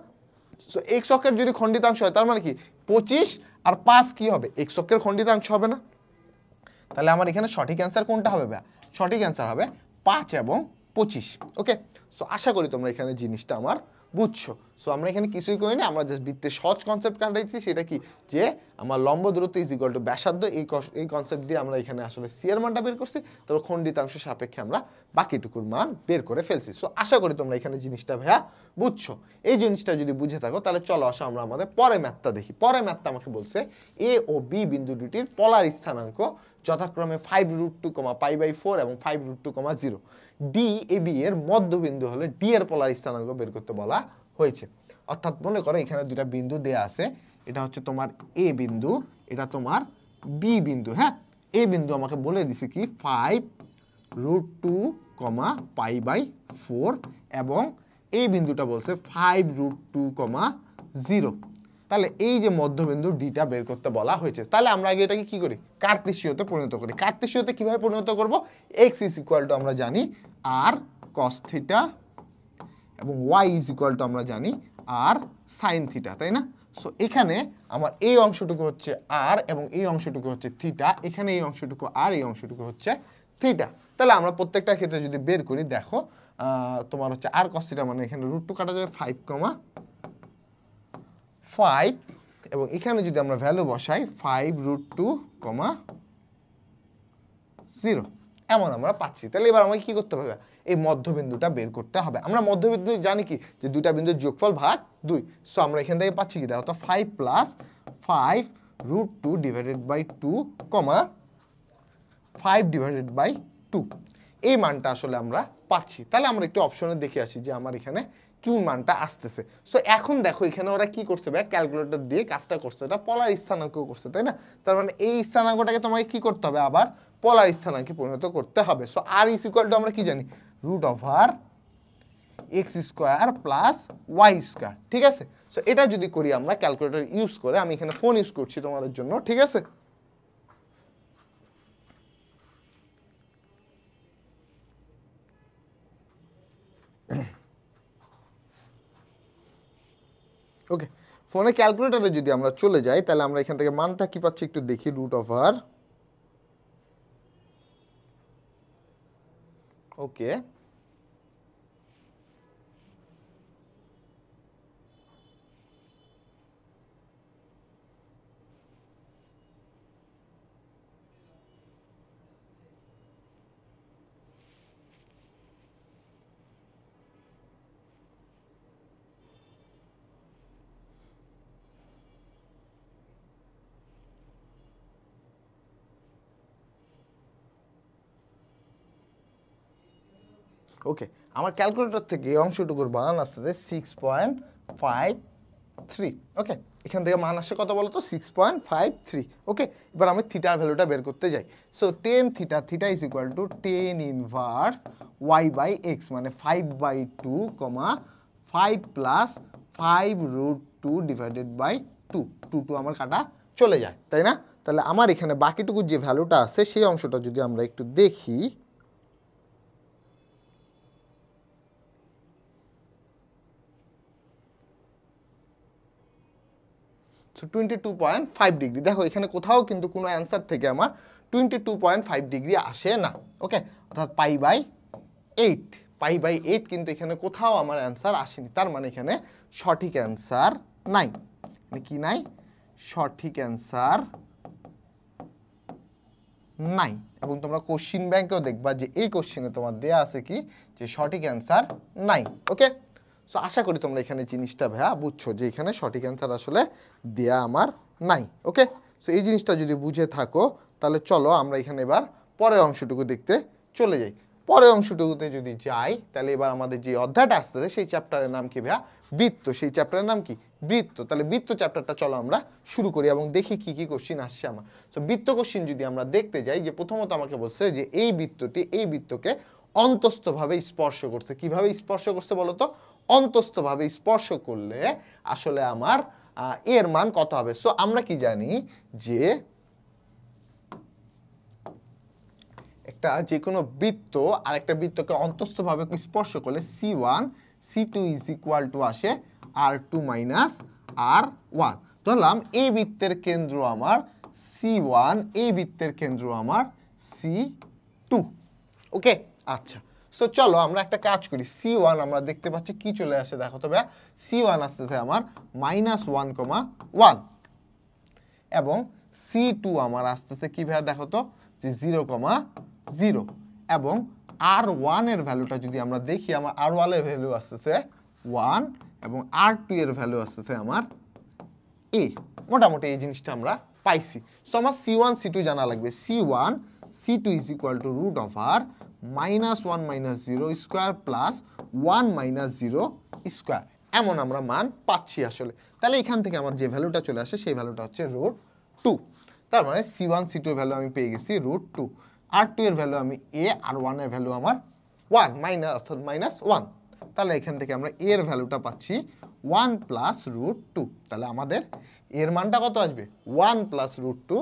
সো এক্স অক্ষের যদি খণ্ডিতাংশ হয় তার মানে কি 25 আর 5 কি হবে, এক্স অক্ষের খণ্ডিতাংশ হবে না? তাহলে আমার এখানে সঠিক অ্যান্সার কোনটা হবে ভাই? সঠিক অ্যান্সার হবে 5 এবং 25। ওকে, সো আশা করি তোমরা এখানে জিনিসটা আমার বুঝছো। সো আমরা এখানে কিছুই করি না, আমরা জাস্ট বৃত্তের সহজ কনসেপ্ট কাটাইছি। সেটা কি, যে আমার লম্ব দূরত্ব ইজ ইকুয়াল টু ব্যাসার্ধ, এই কনসেপ্ট দিয়ে আমরা এখানে আসলে সি এর মানটা বের করছি, তারপর খণ্ডিতাংশ সাপেক্ষে আমরা বাকিটুকুর মান বের করে ফেলছি। সো আশা করি তোমরা এখানে জিনিসটা ভাইয়া বুঝছো। এই জিনিসটা যদি বুঝে থাকো তাহলে চলো আসো আমরা আমাদের পরে ম্যাথটা দেখি। পরে ম্যাথটা আমাকে বলছে এ ও বি বিন্দু দুটির পলার স্থানাঙ্ক যথাক্রমে 5√2, π/4 এবং 5√2, 0। ডি এ বি এর মধ্যবিন্দু হলে ডি এর পলার স্থানাঙ্ক বের করতে বলা হয়েছে। অর্থাৎ মনে করো এখানে দুটা বিন্দু দেয়া আছে, এটা হচ্ছে তোমার এ বিন্দু, এটা তোমার বি বিন্দু। হ্যাঁ, এ বিন্দু আমাকে বলে দিছে কি 5√2, π/4 এবং এই বিন্দুটা বলছে 5√2, 0। তাহলে এই যে মধ্যবিন্দু ডিটা বের করতে বলা হয়েছে। তাহলে আমরা আগে এটাকে কি করি, কার্তেশীয়তে পরিণত করি। কার্তেশীয়তে কিভাবে পরিণত করব, x ইজ ইকুয়াল টু আমরা জানি r cos থিটা এবং y ইজ ইকুয়াল টু আমরা জানি r sin থিটা, তাই না? সো এখানে আমার এই অংশটুকু হচ্ছে r এবং এই অংশটুকু হচ্ছে থিটা, এখানে এই অংশটুকু r, এই অংশটুকু হচ্ছে থিটা। তাহলে আমরা প্রত্যেকটা ক্ষেত্রে যদি বের করি দেখো তোমার হচ্ছে আর cos থিটা মানে এখানে √2 কাটা যাবে 5,5 এবং এখানে যদি আমরা ভ্যালু বসাই 5√2, 0 এমন আমরা পাচ্ছি। তাহলে এবার আমাকে কি করতে হবে, এই মধ্যবিন্দুটা বের করতে হবে। আমরা মধ্যবিন্দু জানি কি যে দুইটা বিন্দুর যোগফল ভাগ 2। সো আমরা এখান থেকে পাচ্ছি কি দেখো তো 5 + 5√2 ডিভাইডেড বাই 2, 5/2 এই মানটা আসলে আমরা পাচ্ছি। তাহলে আমরা একটু অপশনে দেখে আসি যে আমার এখানে কোন মানটা আসতেছে। সো এখন দেখো এখানে ওরা কি করছে ভাই, ক্যালকুলেটর দিয়ে কাজটা করছে, এটা পলার স্থানাঙ্ক করছে, তাই না? তার মানে এই স্থানাঙ্কটাকে তোমাকে কি করতে হবে, আবার পলার স্থানাঙ্কে পরিণত করতে হবে। সো r = আমরা কি জানি √x² + y², ঠিক আছে? সো এটা যদি করি আমরা ক্যালকুলেটর ইউজ করে, আমি এখানে ফোন ইউজ করছি তোমাদের জন্য, ঠিক আছে? ওকে, ফোনে ক্যালকুলেটরে যদি আমরা চলে যাই তাহলে আমরা এখান থেকে মানটা কি পাচ্ছি একটু দেখি, ওকে ওকে, আমার ক্যালকুলেটর থেকে এই অংশটুকুর মান আসছে 6.53। ওকে, এখান থেকে মান আসছে কত বলো তো, 6.53। ওকে, এবার আমি থিটার ভ্যালুটা বের করতে যাই। So tan θ, θ = tan inverse y/x মানে 5/2, 5 + 5√2 ডিভাইডেড বাই 2, 2 আমার কাটা চলে যায়, তাই না? তাহলে আমার এখানে বাকিটুকু যে ভ্যালুটা আছে সেই অংশটা যদি আমরা একটু দেখি, সো 22.5 ডিগ্রি। দেখো এখানে কোথাও কিন্তু কোনো অ্যান্সার থেকে আমার 22.5 ডিগ্রি আসে না। ওকে, অর্থাৎ π/8 কিন্তু এখানে কোথাও আমার অ্যান্সার আসেনি। তার মানে এখানে সঠিক অ্যান্সার নাই। মানে কি নাই, সঠিক অ্যান্সার নাই। এবং তোমরা কোশ্চিন ব্যাংকেও দেখবা যে এই কোশ্চিনে তোমার দেয়া আছে কি, যে সঠিক অ্যান্সার নাই। ওকে, সো আশা করি তোমরা এখানে জিনিসটা ভাইয়া বুঝছো যে এখানে সঠিক অ্যান্সার আসলে দেয়া আমার নাই। ওকে, সো এই জিনিসটা যদি বুঝে থাকো তাহলে চলো আমরা এখানে এবার পরের অংশটুকু দেখতে চলে যাই। পরের অংশটুকুতে যদি যাই তাহলে এবার আমাদের যে অধ্যায়টা আসতেছে সেই চ্যাপ্টারের নাম কি ভাইয়া, বৃত্ত। সেই চ্যাপ্টারের নাম কি, বৃত্ত। তাহলে বৃত্ত চ্যাপ্টারটা চলো আমরা শুরু করি এবং দেখি কি কি কোশ্চিন আসছে আমার। সো বৃত্ত কোশ্চিন যদি আমরা দেখতে যাই, যে প্রথমত আমাকে বলছে যে এই বৃত্তটি এই বৃত্তকে অন্তস্থভাবে স্পর্শ করছে। কিভাবে স্পর্শ করছে বলো তো, অন্তস্থভাবে স্পর্শ করলে আসলে আমার এর মান কত হবে। সো আমরা কি জানি যে একটা যে কোনো বৃত্ত আর একটা বৃত্তকে অন্তস্থভাবে স্পর্শ করলে C1 C2 = আসে R2 - R1। ধরলাম এই বৃত্তের কেন্দ্র আমার C1, এই বৃত্তের কেন্দ্র আমার C2। ওকে, আচ্ছা, সো চলো আমরা একটা কাজ করি। C1 আমরা দেখতে পাচ্ছি কি চলে আসে, দেখো তো ভাইয়া, C1 আসতেছে আমার -1,1 এবং C2 আমার আসতেছে কি ভাইয়া, দেখো তো যে 0,0 এবং R1 এর ভ্যালুটা যদি আমরা দেখি, আমার R1 এর ভ্যালু আসতেছে 1 এবং R2 এর ভ্যালু আসতেছে আমার a। মোটামুটি এই জিনিসটা আমরা পাইছি। সো আমার C1 C2 জানা লাগবে। C1 C2 = √(-1 - 0) square plus 1 - 0 square, এমন আমরা মান পাচ্ছি আসলে। তাহলে এখান থেকে আমার যে ভ্যালুটা চলে আসে সেই ভ্যালুটা হচ্ছে √2। তার মানে C1 C2 এর ভ্যালু আমি পেয়ে গেছি √2, R2 এর ভ্যালু আমি a, আর 1 এর ভ্যালু আমার 1 অর্থাৎ -1। তাহলে এখান থেকে আমরা এর ভ্যালুটা পাচ্ছি 1 + √2। তাহলে আমাদের এর মানটা কত আসবে, 1 + √2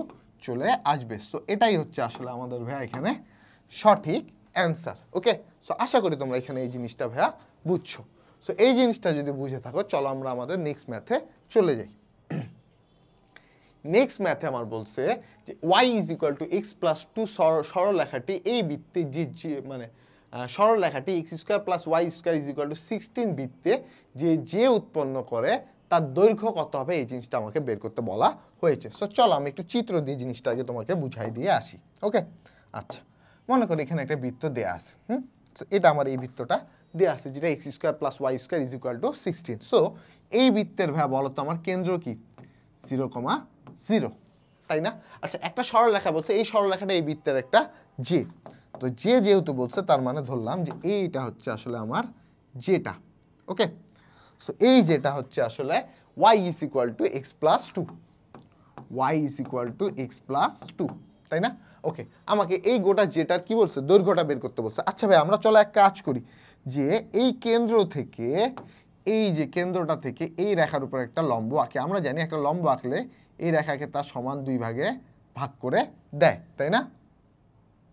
চলে আসবে। সো এটাই হচ্ছে আসলে আমাদের ভাইয়া এখানে সঠিক অ্যান্সার। ওকে, সো আশা করি তোমরা এখানে এই জিনিসটা ভাইয়া বুঝছো। সো এই জিনিসটা যদি বুঝে থাকো চলো আমরা আমাদের নেক্সট ম্যাথে চলে যাই। নেক্সট ম্যাথে আমার বলছে যে y is equal to x plus two সরলরেখাটি এই বৃত্তে যে মানে সরলরেখাটি X square plus Y square is equal to 16 বৃত্তে যে উৎপন্ন করে তার দৈর্ঘ্য কত হবে এই জিনিসটা আমাকে বের করতে বলা হয়েছে। সো চলো আমি একটু চিত্র দিয়ে জিনিসটা আগে তোমাকে বুঝাই দিয়ে আসি। ওকে, আচ্ছা, মনে করি এখানে একটা বৃত্ত দেয়া আছে। এটা আমার এই বৃত্তটা দেয়া আছে যেটা x square plus Y square is equal to 16। So এই বৃত্তের ভাইয়া বলো তো আমার কেন্দ্র কি 0,0, তাই না? আচ্ছা, একটা সরলরেখা বলছে, এই সরলরেখাটা এই বৃত্তের একটা জে। তো জে যেহেতু বলছে তার মানে ধরলাম যে এইটা হচ্ছে আসলে আমার জেটা। ওকে, সো এই যেটা হচ্ছে আসলে y is equal to x plus two, y is equal to x plus two, তাই না? ওকে, আমাকে এই গোটা যেটার কি বলছে দৈর্ঘ্যটা বের করতে বলছে। আচ্ছা ভাই, আমরা চলো এক কাজ করি যে এই কেন্দ্র থেকে এই যে কেন্দ্রটা থেকে এই রেখার উপর একটা লম্ব আঁকে। আমরা জানি একটা লম্ব আঁকলে এই রেখাকে তার সমান 2 ভাগে ভাগ করে দেয়, তাই না?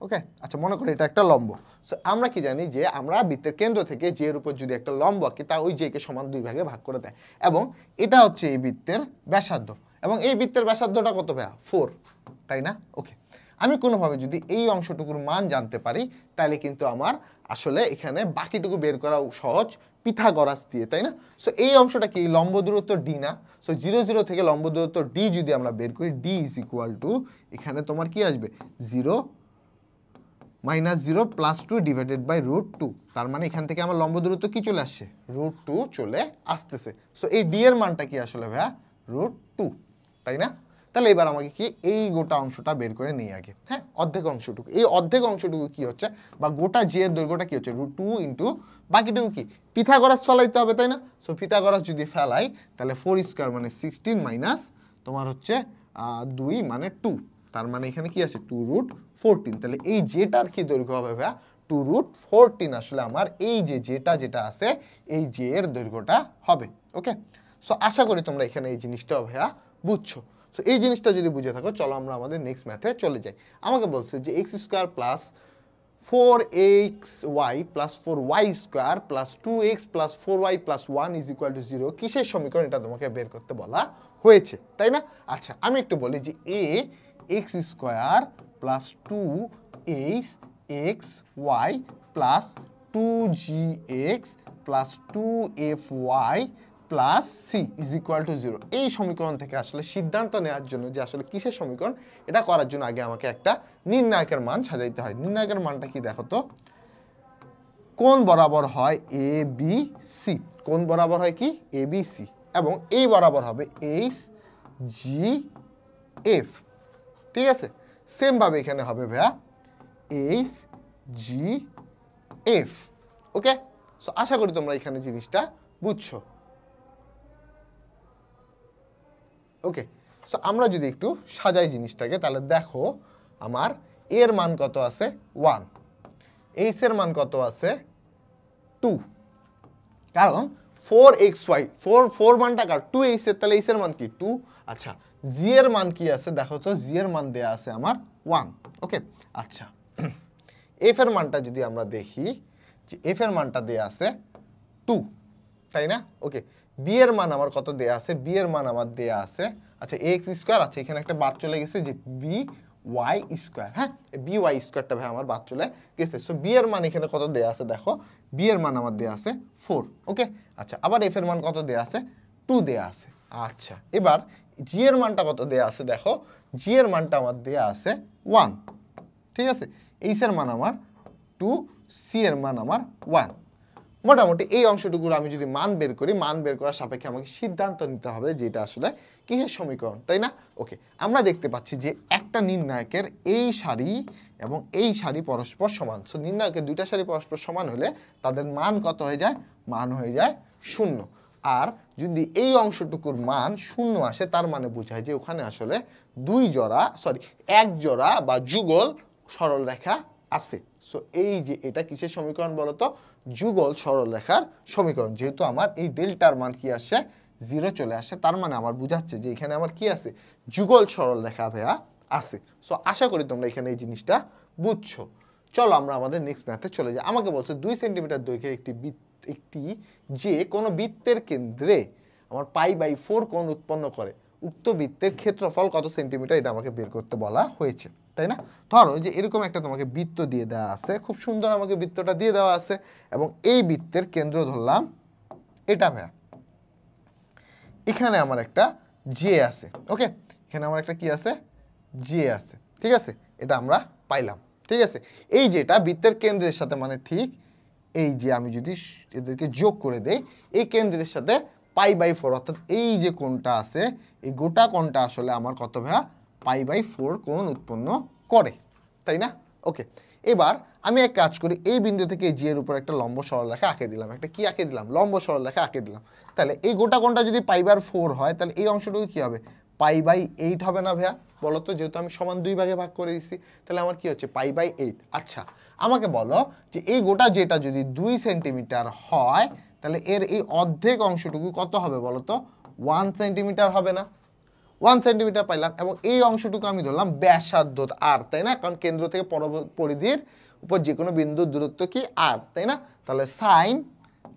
ওকে, আচ্ছা, মনে করি এটা একটা লম্ব। সো আমরা কি জানি যে আমরা বৃত্তের কেন্দ্র থেকে যে এর উপর যদি একটা লম্ব আঁকি তা ওই জেকে সমান 2 ভাগে ভাগ করে দেয়, এবং এটা হচ্ছে এই বৃত্তের ব্যাসার্ধ, এবং এই বৃত্তের ব্যাসার্ধটা কত ভাইয়া? 4, তাই না? ওকে, আমি কোনোভাবে যদি এই অংশটুকুর মান জানতে পারি তাহলে কিন্তু আমার আসলে এখানে বাকিটুকু বের করা সহজ পিথাগোরাস দিয়ে, তাই না? সো এই অংশটা কি লম্ব দূরত্ব ডি না? সো 0, 0 থেকে লম্ব দূরত্ব ডি যদি আমরা বের করি, ডি ইজ ইকুয়াল টু এখানে তোমার কি আসবে 0 - 0 + 2 ডিভাইডেড বাই √2। তার মানে এখান থেকে আমার লম্ব দূরত্ব কি চলে আসছে? √2 চলে আসতেছে। সো এই ডি এর মানটা কি আসলে ভাইয়া? √2, তাই না? তাহলে এবার আমাকে কি এই গোটা অংশটা বের করে নিই আগে। হ্যাঁ, অর্ধেক অংশটুকু, এই অর্ধেক অংশটুকু কি হচ্ছে, বা গোটা জি এর দৈর্ঘ্যটা কি হচ্ছে? √2 ইন্টু বাকিটুকু কি পিথাগোরাস ফেলাইতে হবে, তাই না? সো পিথাগোরাস যদি ফেলাই তাহলে 4 স্কয়ার মানে 16 মাইনাস তোমার হচ্ছে 2 মানে 2, তার মানে এখানে কি আছে 2√14। তাহলে এই যেটার কি দৈর্ঘ্য হবে ভাইয়া? 2√14 আসলে আমার এই যে যেটা আছে এই যে এর দৈর্ঘ্যটা হবে। ওকে, সো আশা করি তোমরা এখানে এই জিনিসটা ভাইয়া বুঝছো। সো এই জিনিসটা যদি বুঝে থাকো, চলো আমরা আমাদের নেক্সট ম্যাথে চলে যাই। আমাকে বলছে যে x square plus 4xy plus 4y square plus 2x plus 4y plus 1 is equal to 0 কিসের সমীকরণ, এটা তোমাকে বের করতে বলা হয়েছে, তাই না? আচ্ছা, আমি একটু বলি যে x square plus 2xy plus 2gx plus 2fy plus c is equal to 0 এই সমীকরণ থেকে আসলে সিদ্ধান্ত নেওয়ার জন্য যে আসলে কিসের সমীকরণ, এটা করার জন্য আগে আমাকে একটা নির্ণায়কের মান সাজাইতে হয়। নির্ণায়কের মানটা কি দেখো তো? কোণ বরাবর হয় এ বি সি, কোণ বরাবর হয় কি এ বি সি, এবং এই বরাবর হবে এইচ জি এফ, ঠিক আছে? সেম ভাবে এখানে হবে ভাইয়া এইচ জি এফ। ওকে, সো আশা করি তোমরা এখানে জিনিসটা বুঝছো। ওকে, সো আমরা যদি একটু সাজাই জিনিসটাকে, তাহলে দেখো আমার এর মান কত আছে 1, এইচ এর মান কত আছে 2, কারণ 4xy 4 মানটা কার 2h এর, তাহলে এইচ এর মান কি 2। আচ্ছা, জি এর মান কি আছে দেখো তো? জি এর মান দেয়া আছে আমার 1। ওকে, আচ্ছা, এফ এর মানটা যদি আমরা দেখি যে এফ এর মানটা দেয়া আছে 2, তাই না? ওকে, বি এর মান আমার কত দেয়া আছে? বি এর মান আমার দেয়া আছে, আচ্ছা এক্স স্কোয়ার, আচ্ছা এখানে একটা বাদ চলে গেছে যে বি ওয়াই স্কোয়ার। হ্যাঁ, বি ওয়াই স্কোয়ারটা ভাই আমার বাদ চলে গেছে। সো বি এর মান এখানে কত দেয়া আছে দেখো? বি এর মান আমার দেয়া আছে 4। ওকে, আচ্ছা, আবার এফ এর মান কত দেয়া আছে? 2 দেয়া আছে। আচ্ছা, এবার জি এর মানটা কত দেয়া আছে দেখো? জি এর মানটা আমার দেয়া আছে 1, ঠিক আছে? এইচ এর মান আমার 2, সি এর মান আমার 1। মোটামুটি এই অংশটুকুর আমি যদি মান বের করি, মান বের করার সাপেক্ষে আমাকে সিদ্ধান্ত নিতে হবে যে এটা আসলে কিসের সমীকরণ, তাই না? ওকে, আমরা দেখতে পাচ্ছি যে একটা নির্ণায়কের এই সারি এবং এই সারি পরস্পর সমান। সো নির্ণায়কের দুইটা সারি পরস্পর সমান হলে তাদের মান কত হয়ে যায়? মান হয়ে যায় 0। আর যদি এই অংশটুকুর মান 0 আসে, তার মানে বোঝায় যে ওখানে আসলে এক জোড়া বা যুগল সরলরেখা আছে। সো এই যে এটা কিসের সমীকরণ বলতো? যুগল সরলরেখার সমীকরণ। যেহেতু আমার এই ডেল্টার মান কি আসে 0 চলে আসে, তার মানে আমার বুঝাচ্ছে যে এখানে আমার কি আছে? যুগল সরলরেখা ভাইয়া আছে। সো আশা করি তোমরা এখানে এই জিনিসটা বুঝছো। চলো আমরা আমাদের নেক্সট ম্যাথে চলে যাই। আমাকে বলছে 2 সেন্টিমিটার দৈর্ঘ্যের একটি যে কোনো বৃত্তের কেন্দ্রে আমার π/4 কোণ উৎপন্ন করে, উক্ত বৃত্তের ক্ষেত্রফল কত সেন্টিমিটার এটা আমাকে বের করতে বলা হয়েছে, তাই না? ধরো যে এরকম একটা তোমাকে বৃত্ত দিয়ে দেওয়া আছে, খুব সুন্দর আমাকে বৃত্তটা দিয়ে দেওয়া আছে, এবং এই বৃত্তের কেন্দ্র ধরলাম এটা ভাইয়া, এখানে আমার একটা জে আছে, ওকে, এখানে আমার একটা কি আছে, জে আছে, ঠিক আছে, এটা আমরা পাইলাম, ঠিক আছে। এই যেটা বৃত্তের কেন্দ্রের সাথে মানে ঠিক এই যে আমি যদি এদেরকে যোগ করে দেই, এই কেন্দ্রের সাথে π/4, অর্থাৎ এই যে কোণটা আছে, এই গোটা কোণটা আসলে আমার কত ভাইয়া, π/4 কোণ উৎপন্ন করে, তাই না? ওকে, এবার আমি এক কাজ করি, এই বিন্দু থেকে জি এর উপর একটা লম্ব সরলরেখা আঁকে দিলাম, একটা কি আঁকে দিলাম, লম্ব সরলরেখা আঁকে দিলাম। তাহলে এই গোটা কোণটা যদি π/4 হয়, তাহলে এই অংশটুকু কি হবে, π/8 হবে না ভাইয়া? বলো তো, যেহেতু আমি সমান 2 ভাগে ভাগ করে দিচ্ছি, তাহলে আমার কি হচ্ছে, π/8। আচ্ছা, আমাকে বলো যে এই গোটা যেটা যদি 2 সেন্টিমিটার হয়, তাহলে এর এই অর্ধেক অংশটুকু কত হবে বলো তো, 1 সেন্টিমিটার হবে না? 1 সেন্টিমিটার পাইলাম, এবং এই অংশটুকু আমি ধরলাম ব্যাসার্ধ আর, তাই না? কারণ কেন্দ্র থেকে পরিধির উপর যে কোনো বিন্দুর দূরত্ব কি আর, তাই না? তাহলে সাইন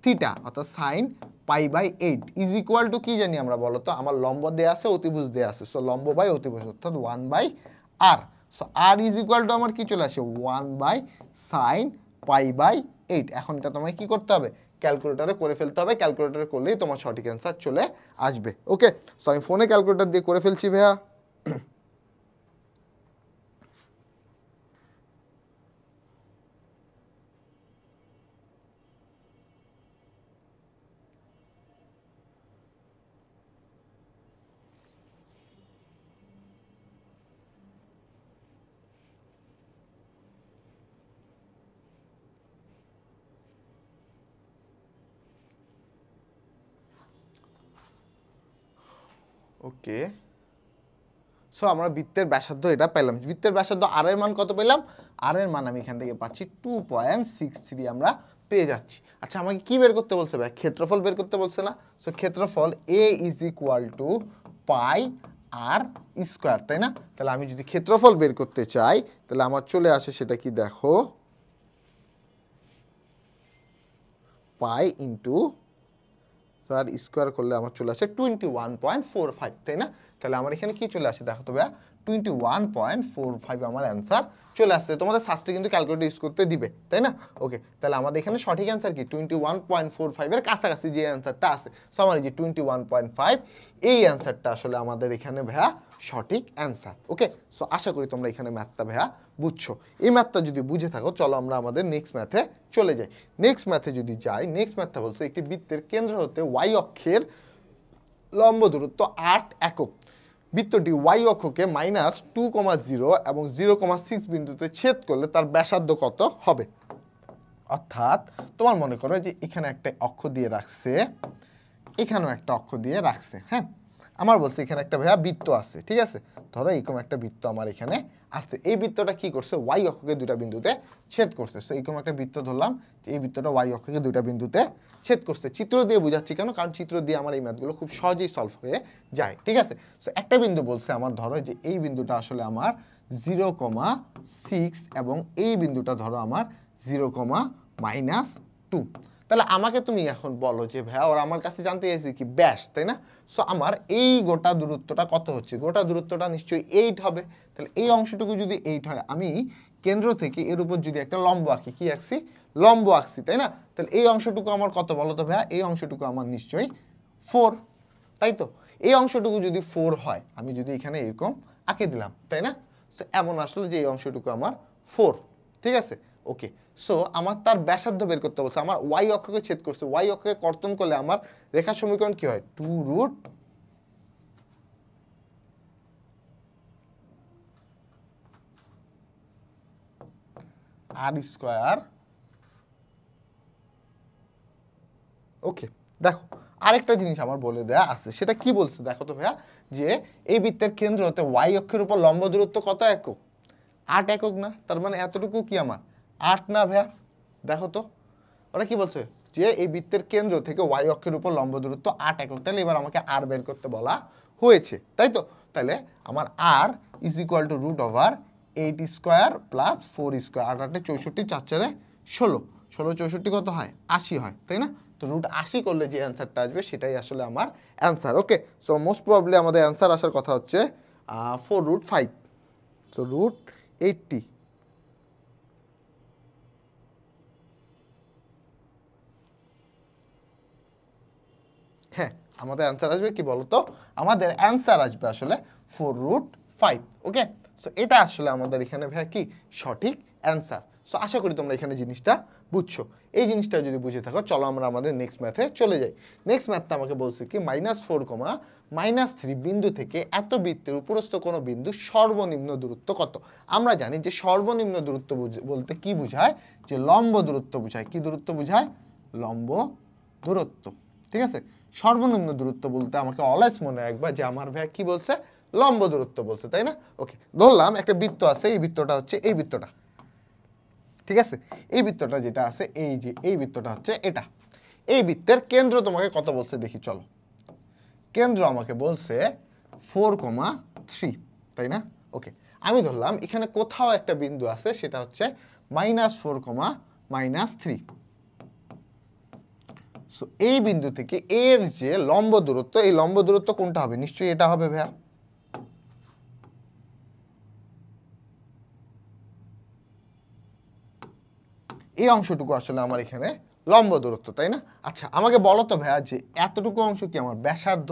থিটা অর্থাৎ সাইন π/8 ইজ ইকুয়াল টু কি জানি আমরা বলো তো, আমার লম্ব দেয়া আছে, অতিভুজ দেয়া আছে, সো লম্ব বাই অতিভুজ অর্থাৎ 1/r, so r is equal two আমার কি চলে আসে, 1/sin π/8। এখন এটা তোমায় কি করতে হবে, ক্যালকুলেটরে করে ফেলতে হবে, ক্যালকুলেটরে করলেই তোমার সঠিক অ্যান্সার চলে আসবে। ওকে, সো আমি ফোনে ক্যালকুলেটর দিয়ে করে ফেলছি ভাইয়া। ওকে, সো আমরা বৃত্তের ব্যাসার্ধ এটা পেলাম, বৃত্তের ব্যাসার্ধ আর এর মান কত পেলাম, আর এর মান আমি এখান থেকে পাচ্ছি 2.63 আমরা পেয়ে যাচ্ছি। আচ্ছা, আমাকে কি বের করতে বলছে ভাই, ক্ষেত্রফল বের করতে বলছে না? সো ক্ষেত্রফল a is equal two πr², তাই না? তাহলে আমি যদি ক্ষেত্রফল বের করতে চাই, তাহলে আমার চলে আসে সেটা কি দেখো, পাই ইন্টু স্যার স্কোয়ার করলে আমার চলে আসে 21.45, তাই না? তাহলে আমার এখানে কি চলে আসে দেখো তো ভাইয়া, 21.45 আমার অ্যান্সার চলে আসছে। তোমাদের শাস্ত্রে কিন্তু ক্যালকুলেটর ইউজ করতে দিবে, তাই না? ওকে, তাহলে আমাদের এখানে সঠিক অ্যান্সার কি, 21.45 এর কাছাকাছি যে অ্যান্সারটা আছে, সো আমার এই যে 21.5 এই অ্যান্সারটা আসলে আমাদের এখানে ভাইয়া সঠিক অ্যান্সার। ওকে, সো আশা করি তোমরা এখানে ম্যাথটা ভাইয়া বুঝছো। এই ম্যাথটা যদি বুঝে থাকো, চলো আমরা আমাদের নেক্সট ম্যাথে চলে যাই। নেক্সট ম্যাথে যদি যাই, নেক্সট ম্যাথটা বলছে একটি বৃত্তের কেন্দ্র হতে ওয়াই অক্ষের লম্ব দূরত্ব 8 একক, বৃত্তটি ওয়াই অক্ষকে -2,0 এবং 0,6 বিন্দুতে ছেদ করলে তার ব্যাসার্ধ কত হবে? অর্থাৎ তোমার মনে করো যে এখানে একটা অক্ষ দিয়ে রাখছে, এখানেও একটা অক্ষ দিয়ে রাখছে, হ্যাঁ, আমার বলছে এখানে একটা ভাইয়া বৃত্ত আছে, ঠিক আছে, ধরো এরকম একটা বৃত্ত আমার এখানে আছে, এই বৃত্তটা কি করছে, ওয়াই অক্ষকে দুটা বিন্দুতে ছেদ করছে। সো এরকম একটা বৃত্ত ধরলাম, এই বৃত্তটা ওয়াই অক্ষকে দুটা বিন্দুতে ছেদ করছে। চিত্র দিয়ে বোঝাচ্ছি কেন, কারণ চিত্র দিয়ে আমার এই ম্যাথগুলো খুব সহজেই সলভ হয়ে যায়, ঠিক আছে। সো একটা বিন্দু বলছে আমার, ধরো যে এই বিন্দুটা আসলে আমার 0,6 এবং এই বিন্দুটা ধরো আমার 0,-2। তাহলে আমাকে তুমি এখন বলো যে ভাইয়া ওরা আমার কাছে জানতে চাইছে কি, ব্যাস, তাই না? সো আমার এই গোটা দূরত্বটা কত হচ্ছে, গোটা দূরত্বটা নিশ্চয়ই 8 হবে। তাহলে এই অংশটুকু যদি 8 হয়, আমি কেন্দ্র থেকে এর উপর যদি একটা লম্ব আঁকি, কি আঁকছি, লম্ব আঁকছি, তাই না? তাহলে এই অংশটুকু আমার কত বলো তো ভাইয়া, এই অংশটুকু আমার নিশ্চয়ই 4, তাই তো? এই অংশটুকু যদি 4 হয়, আমি যদি এখানে এরকম আঁকে দিলাম, তাই না? সো এমন আসলে যে এই অংশটুকু আমার 4, ঠিক আছে। ওকে, সো আমার তার ব্যাসার্ধ বের করতে বলছে, আমার ওয়াই অক্ষকে ছেদ করছে, ওয়াই অক্ষকে কর্তন করলে আমার রেখা সমীকরণ কি হয়, 2√r² ওকে, দেখো আরেকটা জিনিস আমার বলে দেয়া আছে, সেটা কি বলছে দেখো তো ভাইয়া, যে এই বৃত্তের কেন্দ্র হতে ওয়াই অক্ষের উপর লম্ব দূরত্ব কত একক, 8 একক না? তার মানে এতটুকু কি আমার 8 না ভাইয়া? দেখো তো ওরা কি বলছে, যে এই বৃত্তের কেন্দ্র থেকে ওয়াই অক্ষের উপর লম্ব দূরত্ব 8 একক। তাহলে এবার আমাকে আর বের করতে বলা হয়েছে, তাই তো? তাহলে আমার আর ইজ ইকুয়াল টু √8² + 4², 8 8 64, 4 4 16, 16 64 কত হয়, 80 হয়, তাই না? তো তো √80 করলে যে অ্যান্সারটা আসবে সেটাই আসলে আমার অ্যান্সার। ওকে, সো মোস্ট প্রবাবলি আমাদের অ্যান্সার আসার কথা হচ্ছে 4√5, সো √80। হ্যাঁ, আমাদের অ্যান্সার আসবে কি বলতো, আমাদের অ্যান্সার আসবে আসলে 4√5। ওকে, সো এটা আসলে আমাদের এখানে ভাইয়া কি সঠিক অ্যান্সার। সো আশা করি তোমরা এখানে জিনিসটা বুঝছো। এই জিনিসটা যদি বুঝে থাকো, চলো আমরা আমাদের নেক্সট ম্যাথে চলে যাই। নেক্সট ম্যাথটা আমাকে বলছে কি -4, -3 বিন্দু থেকে এত বৃত্তের উপরস্থ কোনো বিন্দু সর্বনিম্ন দূরত্ব কত। আমরা জানি যে সর্বনিম্ন দূরত্ব বলতে কি বোঝায়, যে লম্ব দূরত্ব বোঝায়। কি দূরত্ব বোঝায়? লম্ব দূরত্ব। ঠিক আছে, সর্বনিম্ন দূরত্ব বলতে আমাকে অলওয়েজ মনে রাখবা যে আমার ভাইয়া কি বলছে, লম্ব দূরত্ব বলছে, তাই না? ওকে, ধরলাম একটা বৃত্ত আছে, এই বৃত্তটা হচ্ছে এই বৃত্তটা। ঠিক আছে, এই বৃত্তটা যেটা আছে, এই যে এই বৃত্তটা হচ্ছে এটা। এই বৃত্তের কেন্দ্র তোমাকে কত বলছে দেখি, চলো। কেন্দ্র আমাকে বলছে 4,3, তাই না? ওকে, আমি ধরলাম এখানে কোথাও একটা বিন্দু আছে, সেটা হচ্ছে -4, -3। সো এই বিন্দু থেকে এর যে লম্ব দূরত্ব, এই লম্ব দূরত্ব কোনটা হবে? নিশ্চয়ই এটা হবে ভাইয়া। এই অংশটুকু আসলে আমার এখানে লম্ব দূরত্ব, তাই না? আচ্ছা, আমাকে বলো তো ভাইয়া যে এতটুকু অংশ কি আমার ব্যাসার্ধ?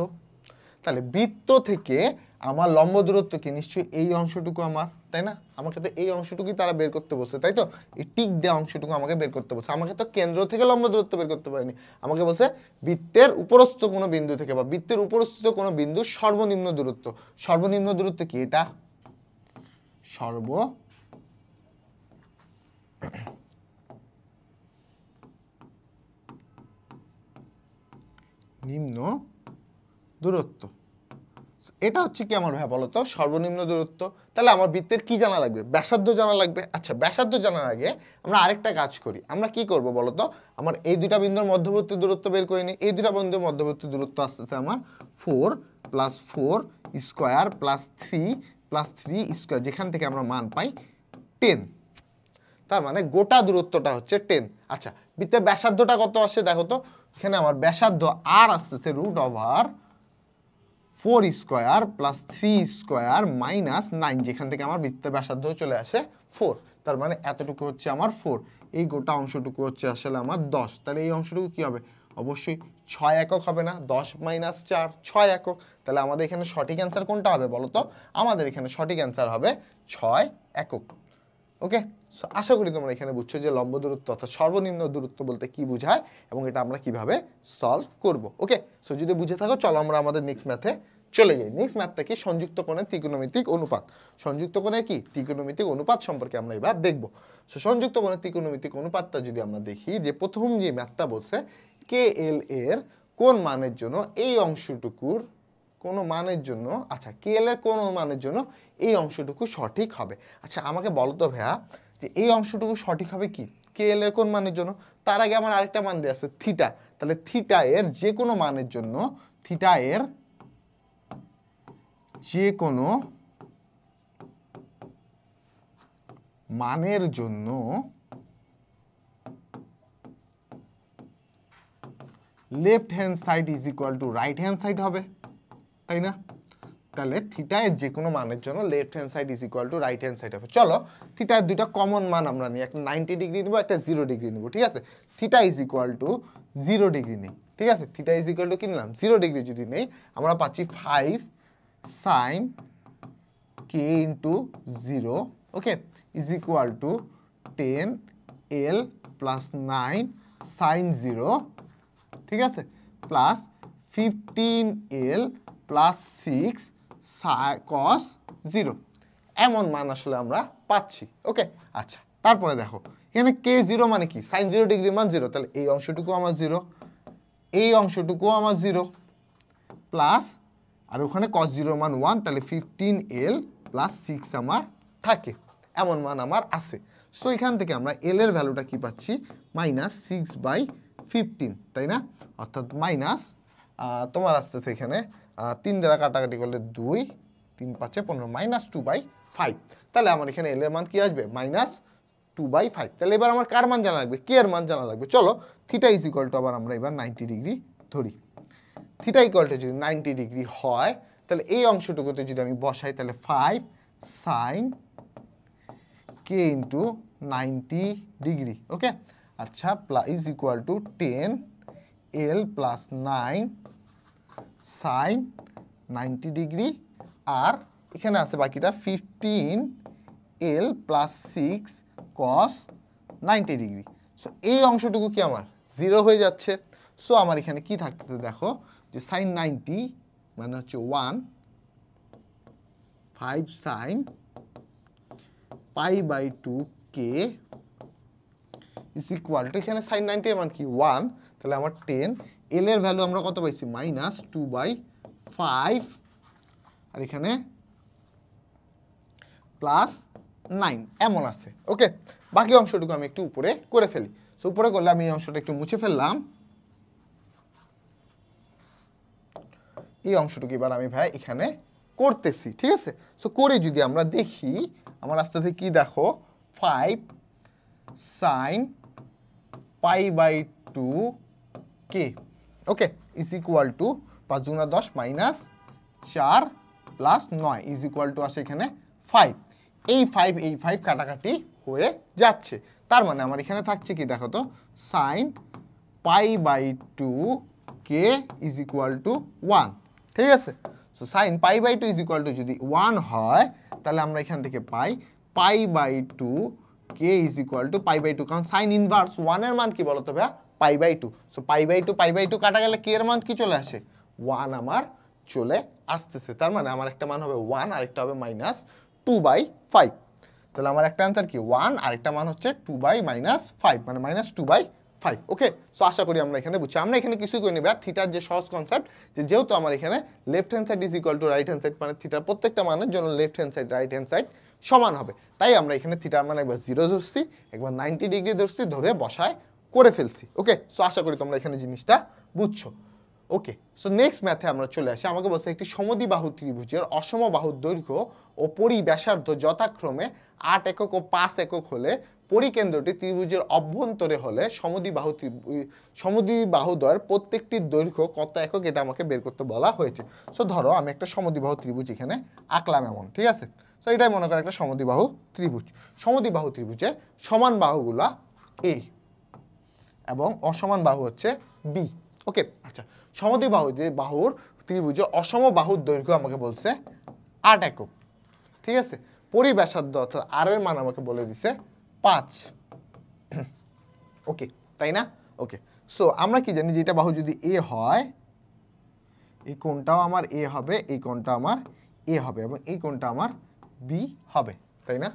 তাহলে বৃত্ত থেকে আমার লম্ব দূরত্ব কি? নিশ্চয়ই এই অংশটুকু আমার, তাই না? আমাকে তো এই অংশটুকুই তারা বের করতে বলছে, তাই তো? এই টিক দেওয়া অংশটুকু আমাকে বের করতে বলছে। আমাকে তো কেন্দ্র থেকে লম্ব দূরত্ব বের করতে পারেনি, আমাকে বলছে বৃত্তের উপরস্থ কোনো বিন্দু থেকে, বা বৃত্তের উপরস্থ কোনো বিন্দু সর্বনিম্ন দূরত্ব। সর্বনিম্ন দূরত্ব কি? এটা নিম্ন দূরত্ব। এটা হচ্ছে কি আমার ভাইয়া বলো তো, সর্বনিম্ন দূরত্ব। তাহলে আমার বৃত্তের কি জানা লাগবে? ব্যাসার্ধ জানা লাগবে। আচ্ছা, ব্যাসার্ধ জানার আগে আমরা আরেকটা কাজ করি। আমরা কি করব বলো তো, আমার এই দুইটা বিন্দুর মধ্যবর্তী দূরত্ব বের করে নিই। এই দুইটা বিন্দুর মধ্যবর্তী দূরত্ব আসতেছে আমার 4 + 4 স্কোয়ার + 3 স্কোয়ার, যেখান থেকে আমরা মান পাই 10। তার মানে গোটা দূরত্বটা হচ্ছে 10। আচ্ছা, বৃত্তের ব্যাসার্ধটা কত আসে দেখো তো। এখানে আমার ব্যাসার্ধ আর আসতেছে √4 স্কোয়ার + 3 স্কোয়ার -9, যেখান থেকে আমার বৃত্তের ব্যাসার্ধ চলে আসে 4। তার মানে এতটুকু হচ্ছে আমার 4। এই গোটা অংশটুকু হচ্ছে আসলে আমার 10। তাহলে এই অংশটুকু কি হবে? অবশ্যই 6 একক হবে না? 10 - 4 6 একক। তাহলে আমাদের এখানে সঠিক অ্যান্সার কোনটা হবে বলো তো? আমাদের এখানে সঠিক অ্যান্সার হবে 6 একক। ওকে, সো আশা করি তোমরা এখানে বুঝছো যে লম্ব দূরত্ব অর্থাৎ সর্বনিম্ন দূরত্ব বলতে কি বোঝায় এবং এটা আমরা কিভাবে সলভ করব। ওকে, সো যদি বুঝে থাকো, চলো আমরা আমাদের নেক্সট ম্যাথে চলে যাই। নেক্সট ম্যাথটা কি? সংযুক্ত কোণের ত্রিকোণমিতিক অনুপাত। সংযুক্ত কোণের কি? ত্রিকোণমিতিক অনুপাত সম্পর্কে আমরা এবার দেখব। সো সংযুক্ত কোণের ত্রিকোণমিতিক অনুপাতটা যদি আমরা দেখি, যে প্রথম যে ম্যাথটা বলছে KL এর কোন মানের জন্য এই অংশটুকুর কোনো মানের জন্য, আচ্ছা KL এর কোন মানের জন্য এই অংশটুকু সঠিক হবে। আচ্ছা, আমাকে বলো তো ভাইয়া যে এই অংশটুকু সঠিক হবে কি? KL এর কোন মানের জন্য? তার আগে আমার আরেকটা মান দেওয়া আছে থিটা। তাহলে থিটা এর যে কোনো মানের জন্য, থিটা এর যে কোনো মানের জন্য left hand side is equal two right hand side হবে, তাই না? তাহলে থিটা এর যে কোনো মানের জন্য left hand side is equal two right hand side হবে। চলো থিটা এর দুইটা কমন মান আমরা নিই, একটা 90 ডিগ্রি নিব, একটা 0 ডিগ্রি নিব। ঠিক আছে, theta is equal to 0 degree নেই। ঠিক আছে, থিটা ইজ ইকুয়াল টু কি নিলাম? 0 ডিগ্রি যদি নেই, আমরা পাচ্ছি 5 sin k * 0, okay, is equal to 10 L + 9 sin 0, ঠিক আছে, প্লাস 15L + 6 cos 0। এমন মান আসলে আমরা পাচ্ছি। ওকে, আচ্ছা, তারপরে দেখো এখানে k0 মানে কি? sin 0 ডিগ্রি মান 0। তাহলে এই অংশটুকু আমার 0, এই অংশটুকু আমার 0, প্লাস আর ওখানে cos 0 মান 1। তাহলে 15L + 6 আমার থাকে, এমন মান আমার আছে। সো এখান থেকে আমরা L এর ভ্যালুটা কি পাচ্ছি? -6/15, তাই না? অর্থাৎ মাইনাস তোমার আসতেছে এখানে 3 দ্বারা কাটাকাটি করলে 2, 3 × 5 = 15, -2/5। তাহলে আমার এখানে L এর মান কি আসবে? 2/5। তাহলে এবার আমার কার মান জানা লাগবে, কে এর মান জানা লাগবে। চলো থিটা ইজ ইকুয়াল টু আবার আমরা এবার 90 ডিগ্রি ধরি। থিটা ইকুয়াল টু যদি 90 ডিগ্রি হয় তাহলে এই অংশটুকুতে যদি আমি বসাই তাহলে 5 সাইন কে ইন্টু 90 ডিগ্রি। ওকে, আচ্ছা plus is equal to 10 L plus 9 sine 90 degree, আর এখানে আছে বাকিটা 15 L plus 6 cos 90 degree. So এই অংশটুকু কি আমার 0 হয়ে যাচ্ছে। সো আমার এখানে কি থাকতেছে দেখো, যে সাইন 90 মানে হচ্ছে 1, 5 সাইন π/2 কে ইজ ইকুয়াল টু, এখানে সাইন 90 এর মান কি 1, তাহলে আমার 10, এল এর ভ্যালু আমরা কত পাইছি -2/5, আর এখানে +9 এমন আছে। ওকে, বাকি অংশটুকু আমি একটু উপরে করে ফেলি। সো উপরে করলে আমি এই অংশটা একটু মুছে ফেললাম। এই অংশটুকু এবার আমি ভাই এখানে করতেছি, ঠিক আছে। সো করে যদি আমরা দেখি আমার আস্তে আস্তে কি দেখো, 5 সাইন π/2 কে, okay, is equal to 5 × 10 -4 + 9 is equal to আসে এখানে 5। এই 5 কাটাকাটি হয়ে যাচ্ছে, তার মানে আমার এখানে থাকছে কি দেখো তো, সাইন π/2 কে ইজ ইকুয়াল টু 1, ঠিক আছে। So sine π/2 is equal to যদি 1 হয় তাহলে আমরা এখান থেকে পাই π/2 কে ইজ ইকুয়াল টু π/2, কারণ সাইন ইনভার্স 1 এর মান কি বলতো ভাইয়া, π/2। সো π/2 কাটা গেলে কে এর মান কি চলে আসে, 1 আমার চলে আসতেছে। তার মানে আমার একটা মান হবে 1 আর একটা হবে -2/5। তাহলে আমার একটা অ্যান্সার কি 1 আর একটা মান হচ্ছে 2/-5 মানে -2/5। ওকে, সো আশা করি আমরা এখানে বুঝছি। আমরা এখানে কিছুই করি নেবে থিটার যে সহজ কনসেপ্ট, যে যেহেতু আমার এখানে left hand side is equal two right hand side, মানে থিটার প্রত্যেকটা মানের জন্য left hand side right hand side সমান হবে, তাই আমরা এখানে থিটার মানে একবার 0 ধরছি, একবার 90 ডিগ্রি ধরছি, ধরে বসায় করে ফেলছি। ওকে, সো আশা করি তোমরা এখানে জিনিসটা বুঝছো। ওকে, সো নেক্সট ম্যাথে আমরা চলে আসি। আমাকে বলছে একটি সমদ্বিবাহু ত্রিভুজের অসম বাহুর দৈর্ঘ্য ও পরিব্যাসার্ধ যথাক্রমে 8 একক ও 5 একক হলে পরিকেন্দ্রটি ত্রিভুজের অভ্যন্তরে হলে সমদ্বিবাহুদ্বয়ের প্রত্যেকটির দৈর্ঘ্য কত একক, এটা আমাকে বের করতে বলা হয়েছে। সো ধরো আমি একটা সমদ্বিবাহু ত্রিভুজ এখানে আঁকলাম এমন, ঠিক আছে। সো এটাই মনে করো একটা সমদ্বিবাহু ত্রিভুজ। সমদ্বিবাহু ত্রিভুজের সমান বাহুগুলা এ এবং অসমান বাহু হচ্ছে বি। ওকে, আচ্ছা, সমদ্বিবাহু যে বাহুর ত্রিভুজে অসম বাহুর দৈর্ঘ্য আমাকে বলছে 8 একক, ঠিক আছে। পরিব্যাসার্ধ অর্থাৎ আর এর মান আমাকে বলে দিছে 5। ওকে, তাই না? ওকে, সো আমরা কি জানি যে এটা বাহু যদি এ হয়, এই কোণটাও আমার এ হবে, এই কোণটা আমার এ হবে এবং এই কোণটা আমার বি হবে, তাই না?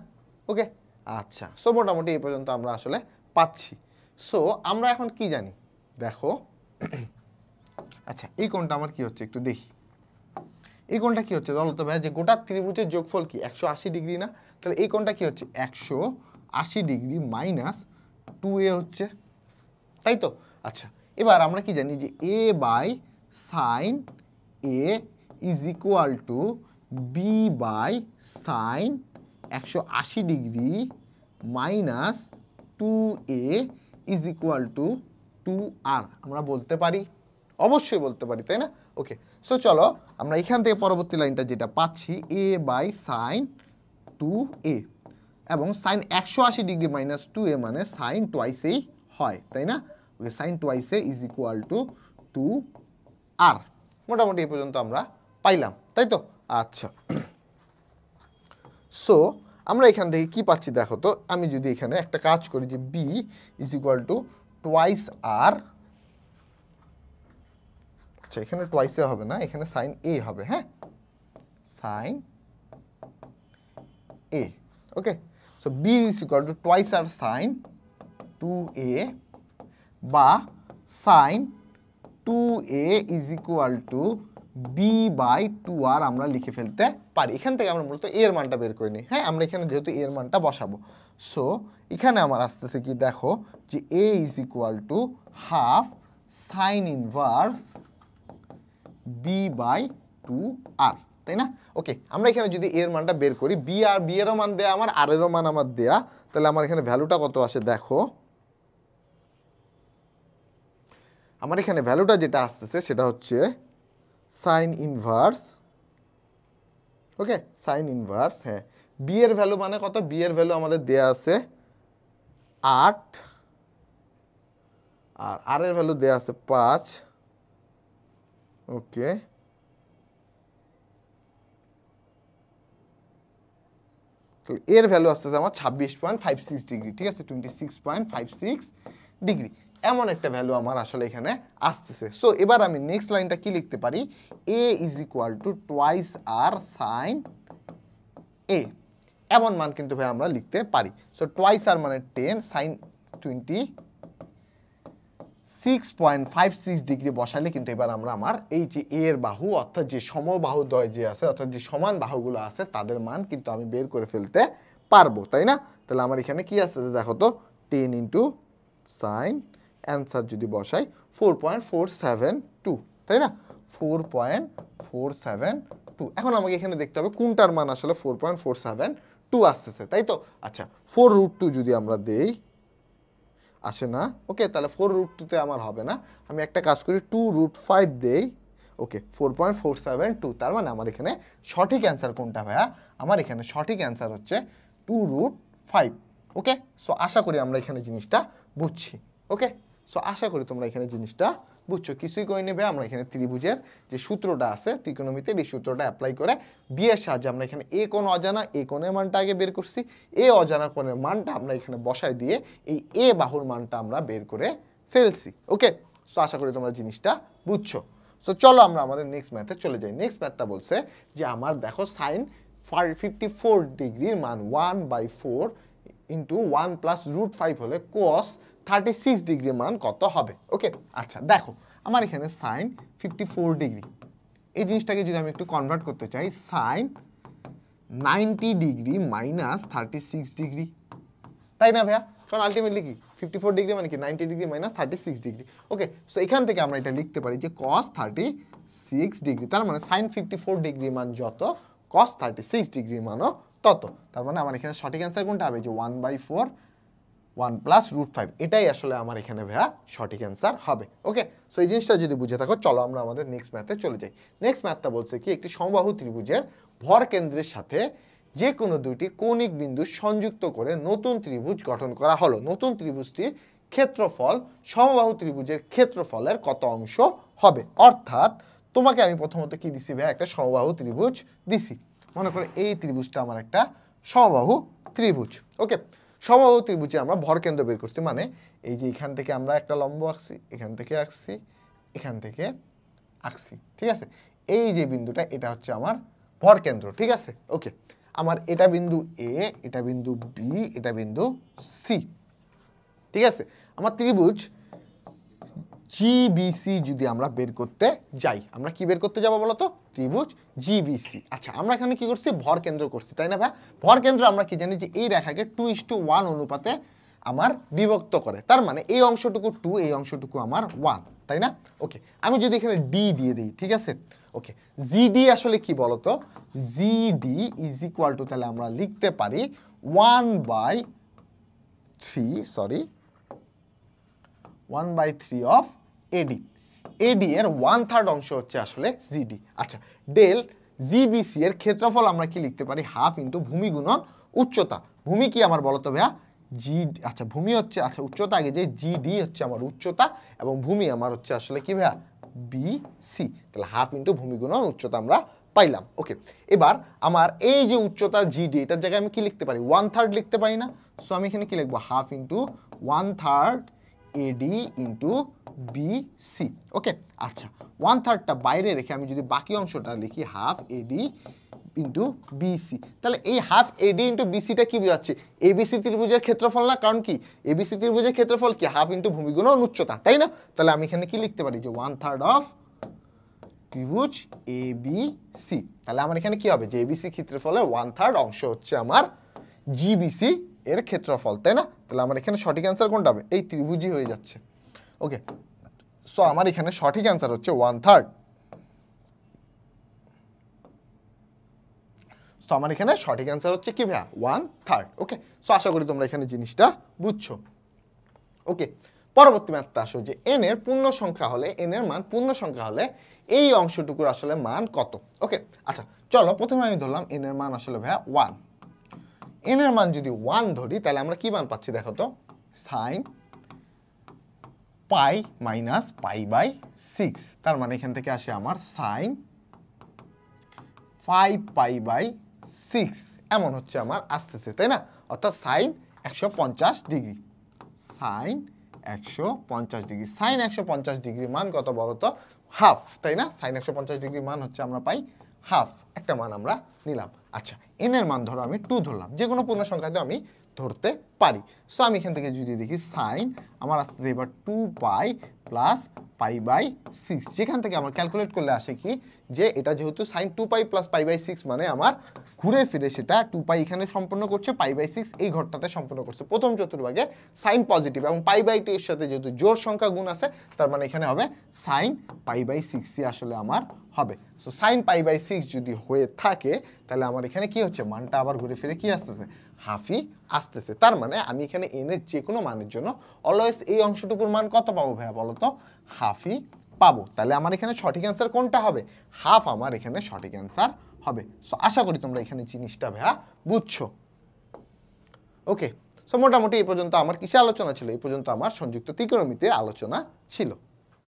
ওকে, আচ্ছা, সো মোটামুটি এই পর্যন্ত আমরা আসলে পাচ্ছি। সো আমরা এখন কি জানি দেখো, আচ্ছা এই কোণটা আমার কি হচ্ছে একটু দেখি। এই কোণটা কি হচ্ছে বলো তো ভাই, যে গোটা ত্রিভুজের যোগফল কি 180 ডিগ্রি না? তাহলে এই কোণটা কি হচ্ছে 180 ডিগ্রি -2a হচ্ছে, তাই তো? আচ্ছা, এবার আমরা কি জানি যে a/sin a is equal two b/sin 180 degree -2a is equal to 2r। আমরা বলতে পারি, অবশ্যই বলতে পারি, তাই না? ওকে, সো চলো আমরা এখান থেকে পরবর্তী লাইনটা যেটা পাচ্ছি a/sin 2a এবং সাইন 180 ডিগ্রি -2a মানে সাইন টোয়াইসেই হয়, তাই না? ওকে, সাইন টোয়াইসে ইজ ইকুয়াল টু 2r। মোটামুটি এই পর্যন্ত আমরা পাইলাম, তাই তো? আচ্ছা, সো আমরা এখান থেকে কি পাচ্ছি দেখো তো, আমি যদি এখানে একটা কাজ করি যে b is equal to twice r, আচ্ছা এখানে টোয়াইসে হবে না, এখানে সাইন a হবে, হ্যাঁ, sine a। Okay, so b is equal to twice r sine 2a বা sign 2a is equal two b/2r আমরা লিখে ফেলতে পারি। এখান থেকে আমরা মূলত এর মানটা বের করে নিই। হ্যাঁ, আমরা এখানে যেহেতু এর মানটা বসাবো, সো এখানে আমার আসতেছে কি দেখো যে a is equal to half sign inverse b/2r। তাই না? ওকে, আমরা এখানে যদি এর মানটা বের করি, বি এরও মান দেয়া আমার, আর এরও মান আমার দেয়া, তাহলে আমার এখানে ভ্যালুটা কত আসে দেখো। আমার এখানে ভ্যালুটা যেটা আসতেছে সেটা হচ্ছে সাইন ইনভার্স, ওকে, সাইন ইনভার্স, হ্যাঁ, বি এর ভ্যালু মানে কত, বি এর ভ্যালু আমাদের দেয়া আছে 8, আর আর এর ভ্যালু দেয়া আছে 5, ওকে, তো এর ভ্যালু আসতেছে আমার 26.56 ডিগ্রি, ঠিক আছে, 26.56 ডিগ্রি, এমন একটা ভ্যালু আমার আসলে এখানে আসতেছে। সো এবার আমি নেক্সট লাইনটা কি লিখতে পারি, A is equal to twice R sine A, এমন মান কিন্তু ভাই আমরা লিখতে পারি। সো টোয়াইস আর মানে 10, সাইন 26.56 ডিগ্রি বসালে কিন্তু এবার আমরা আমার এই যে এর বাহু অর্থাৎ যে সমবাহুদ্বয় যে আছে অর্থাৎ যে সমান বাহুগুলো আছে তাদের মান কিন্তু আমি বের করে ফেলতে পারবো, তাই না? তাহলে আমার এখানে কি আছে দেখো তো, 10 ইন্টু সাইন, অ্যান্সার যদি বসাই 4.472, তাই না, 4.472। এখন আমাকে এখানে দেখতে হবে কোনটার মান আসলে 4.472 আসতেছে, তাই তো? আচ্ছা, 4√2 যদি আমরা দেই, আসে না, ওকে, তাহলে 4√2-তে আমার হবে না, আমি একটা কাজ করি 2√5 দেই, ওকে, 4.472। তার মানে আমার এখানে সঠিক অ্যান্সার কোনটা ভাইয়া, আমার এখানে সঠিক অ্যান্সার হচ্ছে 2√5, ওকে। সো আশা করি আমরা এখানে জিনিসটা বুঝছি, ওকে। সো আশা করি তোমরা এখানে জিনিসটা বুঝছো, কিছুই করে নেবে। আমরা এখানে ত্রিভুজের যে সূত্রটা আছে ত্রিকোণমিতির, এই সূত্রটা অ্যাপ্লাই করে বি এর সাহায্যে আমরা এখানে এ কোণ অজানা, এ কোণের মানটা আগে বের করছি, এ অজানা কোণের মানটা আমরা এখানে বসায় দিয়ে এই এ বাহুর মানটা আমরা বের করে ফেলছি, ওকে। সো আশা করি তোমরা জিনিসটা বুঝছো। সো চলো আমরা আমাদের নেক্সট ম্যাথে চলে যাই। নেক্সট ম্যাথটা বলছে যে আমার দেখো সাইন 54 ডিগ্রির মান 1/4 ইন্টু 1 প্লাস √5 হলে cos 36 ডিগ্রি মান কত হবে, ওকে। আচ্ছা দেখো, আমার এখানে সাইন 54 ডিগ্রি, এই জিনিসটাকে যদি আমি একটু কনভার্ট করতে চাই, সাইন 90 ডিগ্রি মাইনাস 36 ডিগ্রি, তাই না ভাইয়া? কারণ আলটিমেটলি কি 54 ডিগ্রি মানে কি 90 ডিগ্রি মাইনাস 36 ডিগ্রি, ওকে। সো এখান থেকে আমরা এটা লিখতে পারি যে cos 36 ডিগ্রি, তার মানে সাইন 54 ডিগ্রি মান যত, cos 36 ডিগ্রি মানও তত। তার মানে আমার এখানে সঠিক অ্যান্সার কোনটা হবে, যে 1/4 1 প্লাস √5, এটাই আসলে আমার এখানে ভাইয়া সঠিক অ্যান্সার হবে, ওকে। সো এই জিনিসটা যদি বুঝে থাকো, চলো আমরা আমাদের নেক্সট ম্যাথে চলে যাই। নেক্সট ম্যাথটা বলছে কি, একটি সমবাহু ত্রিভুজের ভর কেন্দ্রের সাথে যে কোনো দুইটি কৌণিক বিন্দু সংযুক্ত করে নতুন ত্রিভুজ গঠন করা হলো। নতুন ত্রিভুজটির ক্ষেত্রফল সমবাহু ত্রিভুজের ক্ষেত্রফলের কত অংশ হবে? অর্থাৎ তোমাকে আমি প্রথমত কি দিছি ভাই, একটা সমবাহু ত্রিভুজ দিছি, মনে করো এই ত্রিভুজটা আমার একটা সমবাহু ত্রিভুজ, ওকে। সমবাহু ত্রিভুজে আমরা ভরকেন্দ্র বের করছি, মানে এই যে এখান থেকে আমরা একটা লম্ব আঁকছি, এখান থেকে আঁকছি, এখান থেকে আঁকছি, ঠিক আছে। এই যে বিন্দুটা এটা হচ্ছে আমার ভরকেন্দ্র, ঠিক আছে, ওকে। আমার এটা বিন্দু এ, এটা বিন্দু বি, এটা বিন্দু সি, ঠিক আছে। আমার ত্রিভুজ জিবিসি যদি আমরা বের করতে যাই, আমরা কি বের করতে যাবো বলতো, ত্রিভুজ জিবিসি। আচ্ছা আমরা এখানে কি করছি, ভর কেন্দ্র করছি, তাই না ভাই? ভর কেন্দ্র আমরা কি জানি যে এই রেখাকে 2:1 অনুপাতে আমার বিভক্ত করে, তার মানে এই অংশটুকু 2, এই অংশটুকু আমার 1, তাই না? ওকে, আমি যদি এখানে ডি দিয়ে দিই, ঠিক আছে, ওকে। জিডি আসলে কি বলতো, জিডি ইজ ইকুয়াল টু, তাহলে আমরা লিখতে পারি 1/3 অফ এডি। এডি এর 1/3 অংশ হচ্ছে আসলে জিডি। আচ্ছা, ডেল জিবিসি এর ক্ষেত্রফল আমরা কি লিখতে পারি, হাফ ইন্টু ভূমি গুণন উচ্চতা। ভূমি কি আমার বলতো ভাইয়া, জি, আচ্ছা ভূমি হচ্ছে, আচ্ছা উচ্চতা আগে, যে জিডি হচ্ছে আমার উচ্চতা এবং ভূমি আমার হচ্ছে আসলে কি ভাইয়া, বিসি। তাহলে হাফ ইন্টু ভূমি গুণন উচ্চতা আমরা পাইলাম, ওকে। এবার আমার এই যে উচ্চতার জিডি, এটার জায়গায় আমি কি লিখতে পারি, 1/3 লিখতে পারি না? সো আমি এখানে কি লিখবো, half into 1/3 AD into BC, okay. আচ্ছা 1/3টা বাইরে রেখে আমি যদি বাকি অংশটা লিখি, হাফ এডি ইন্টু বিসি, তাহলে এই হাফ এডি ইন্টু বিসিটা কি বোঝাচ্ছে, এবিসি ত্রিভুজের ক্ষেত্রফল না? কারণ কি এবিসি ত্রিভুজের ক্ষেত্রফল কি, হাফ ইন্টু ভূমি গুণন উচ্চতা, তাই না? তাহলে আমি এখানে কি লিখতে পারি, যে 1/3 অফ ত্রিভুজ এবিসি। তাহলে আমার এখানে কি হবে, যে এবিসি ক্ষেত্রফলের 1/3 অংশ হচ্ছে আমার জিবিসি এর ক্ষেত্রফল, তাই না? তাহলে আমার এখানে সঠিক অ্যান্সার কোনটা হবে, এই ত্রিভুজই হয়ে যাচ্ছে, ওকে। সো আমার এখানে সঠিক অ্যান্সার হচ্ছে 1/3। সো আমার এখানে সঠিক অ্যান্সার হচ্ছে কি ভাইয়া 1/3। ওকে, সো আশা করি তোমরা এখানে জিনিসটা বুঝছো। ওকে, পরবর্তী ম্যাথটা আসো যে n এর পূর্ণ সংখ্যা হলে, n এর মান পূর্ণ সংখ্যা হলে এই অংশটুকুর আসলে মান কত। ওকে, আচ্ছা চলো প্রথমে আমি ধরলাম n এর মান আসলে ভাইয়া 1। n এর মান যদি 1 ধরি তাহলে আমরা কি মান পাচ্ছি দেখো তো, sine pi minus pi by 6। তার মানে এখান থেকে আসে আমার সাইন 5 পাই বাই 6 এমন হচ্ছে আমার আসতেছে, তাই না? অর্থাৎ sine 150 degree, sine 150 degree. Sine 150 degree মান কত বলো তো? হাফ, তাই না? সাইন 150 ডিগ্রি মান হচ্ছে আমরা পাই হাফ, একটা মান আমরা নিলাম। আচ্ছা, এন এর মান ধরো আমি 2 ধরলাম, যে কোনো পূর্ণ সংখ্যাতে আমি ধরতে পারি। সো আমি এখান থেকে যদি দেখি সাইন আমার আসছে এবার 2 পাই প্লাস পাই বাই 6, যেখান থেকে আমার ক্যালকুলেট করলে আসে কি যে এটা যেহেতু sine 2 pi plus pi by 6 মানে আমার ঘুরে ফিরে সেটা 2 পাই এখানে সম্পন্ন করছে, পাই বাই 6 এই ঘরটাতে সম্পন্ন করছে। প্রথম চতুর্ভাগে সাইন পজিটিভ এবং পাই বাই 2 এর সাথে যেহেতু জোড় সংখ্যা গুণ আছে, তার মানে এখানে হবে সাইন পাই বাই 6ই আসলে আমার হবে। সো সাইন পাই বাই 6 যদি হয়ে থাকে তাহলে আমার এখানে কি হচ্ছে, মানটা আবার ঘুরে ফিরে কি আসতেছে, হাফই আসতেছে। তার মানে আমি এখানে n এর যে কোনো মানের জন্য অলওয়েজ এই অংশটুকুর মান কত পাবো ভাইয়া বলো তো, হাফই পাবো। তাহলে আমার এখানে সঠিক অ্যান্সার কোনটা হবে, হাফ আমার এখানে সঠিক অ্যান্সার হবে। সো আশা করি তোমরা এখানে জিনিসটা ভাইয়া বুঝছো। ওকে, সো মোটামুটি এই পর্যন্ত আমার কিসে আলোচনা ছিল, এই পর্যন্ত আমার সংযুক্ত ত্রিকোণমিতির আলোচনা ছিল।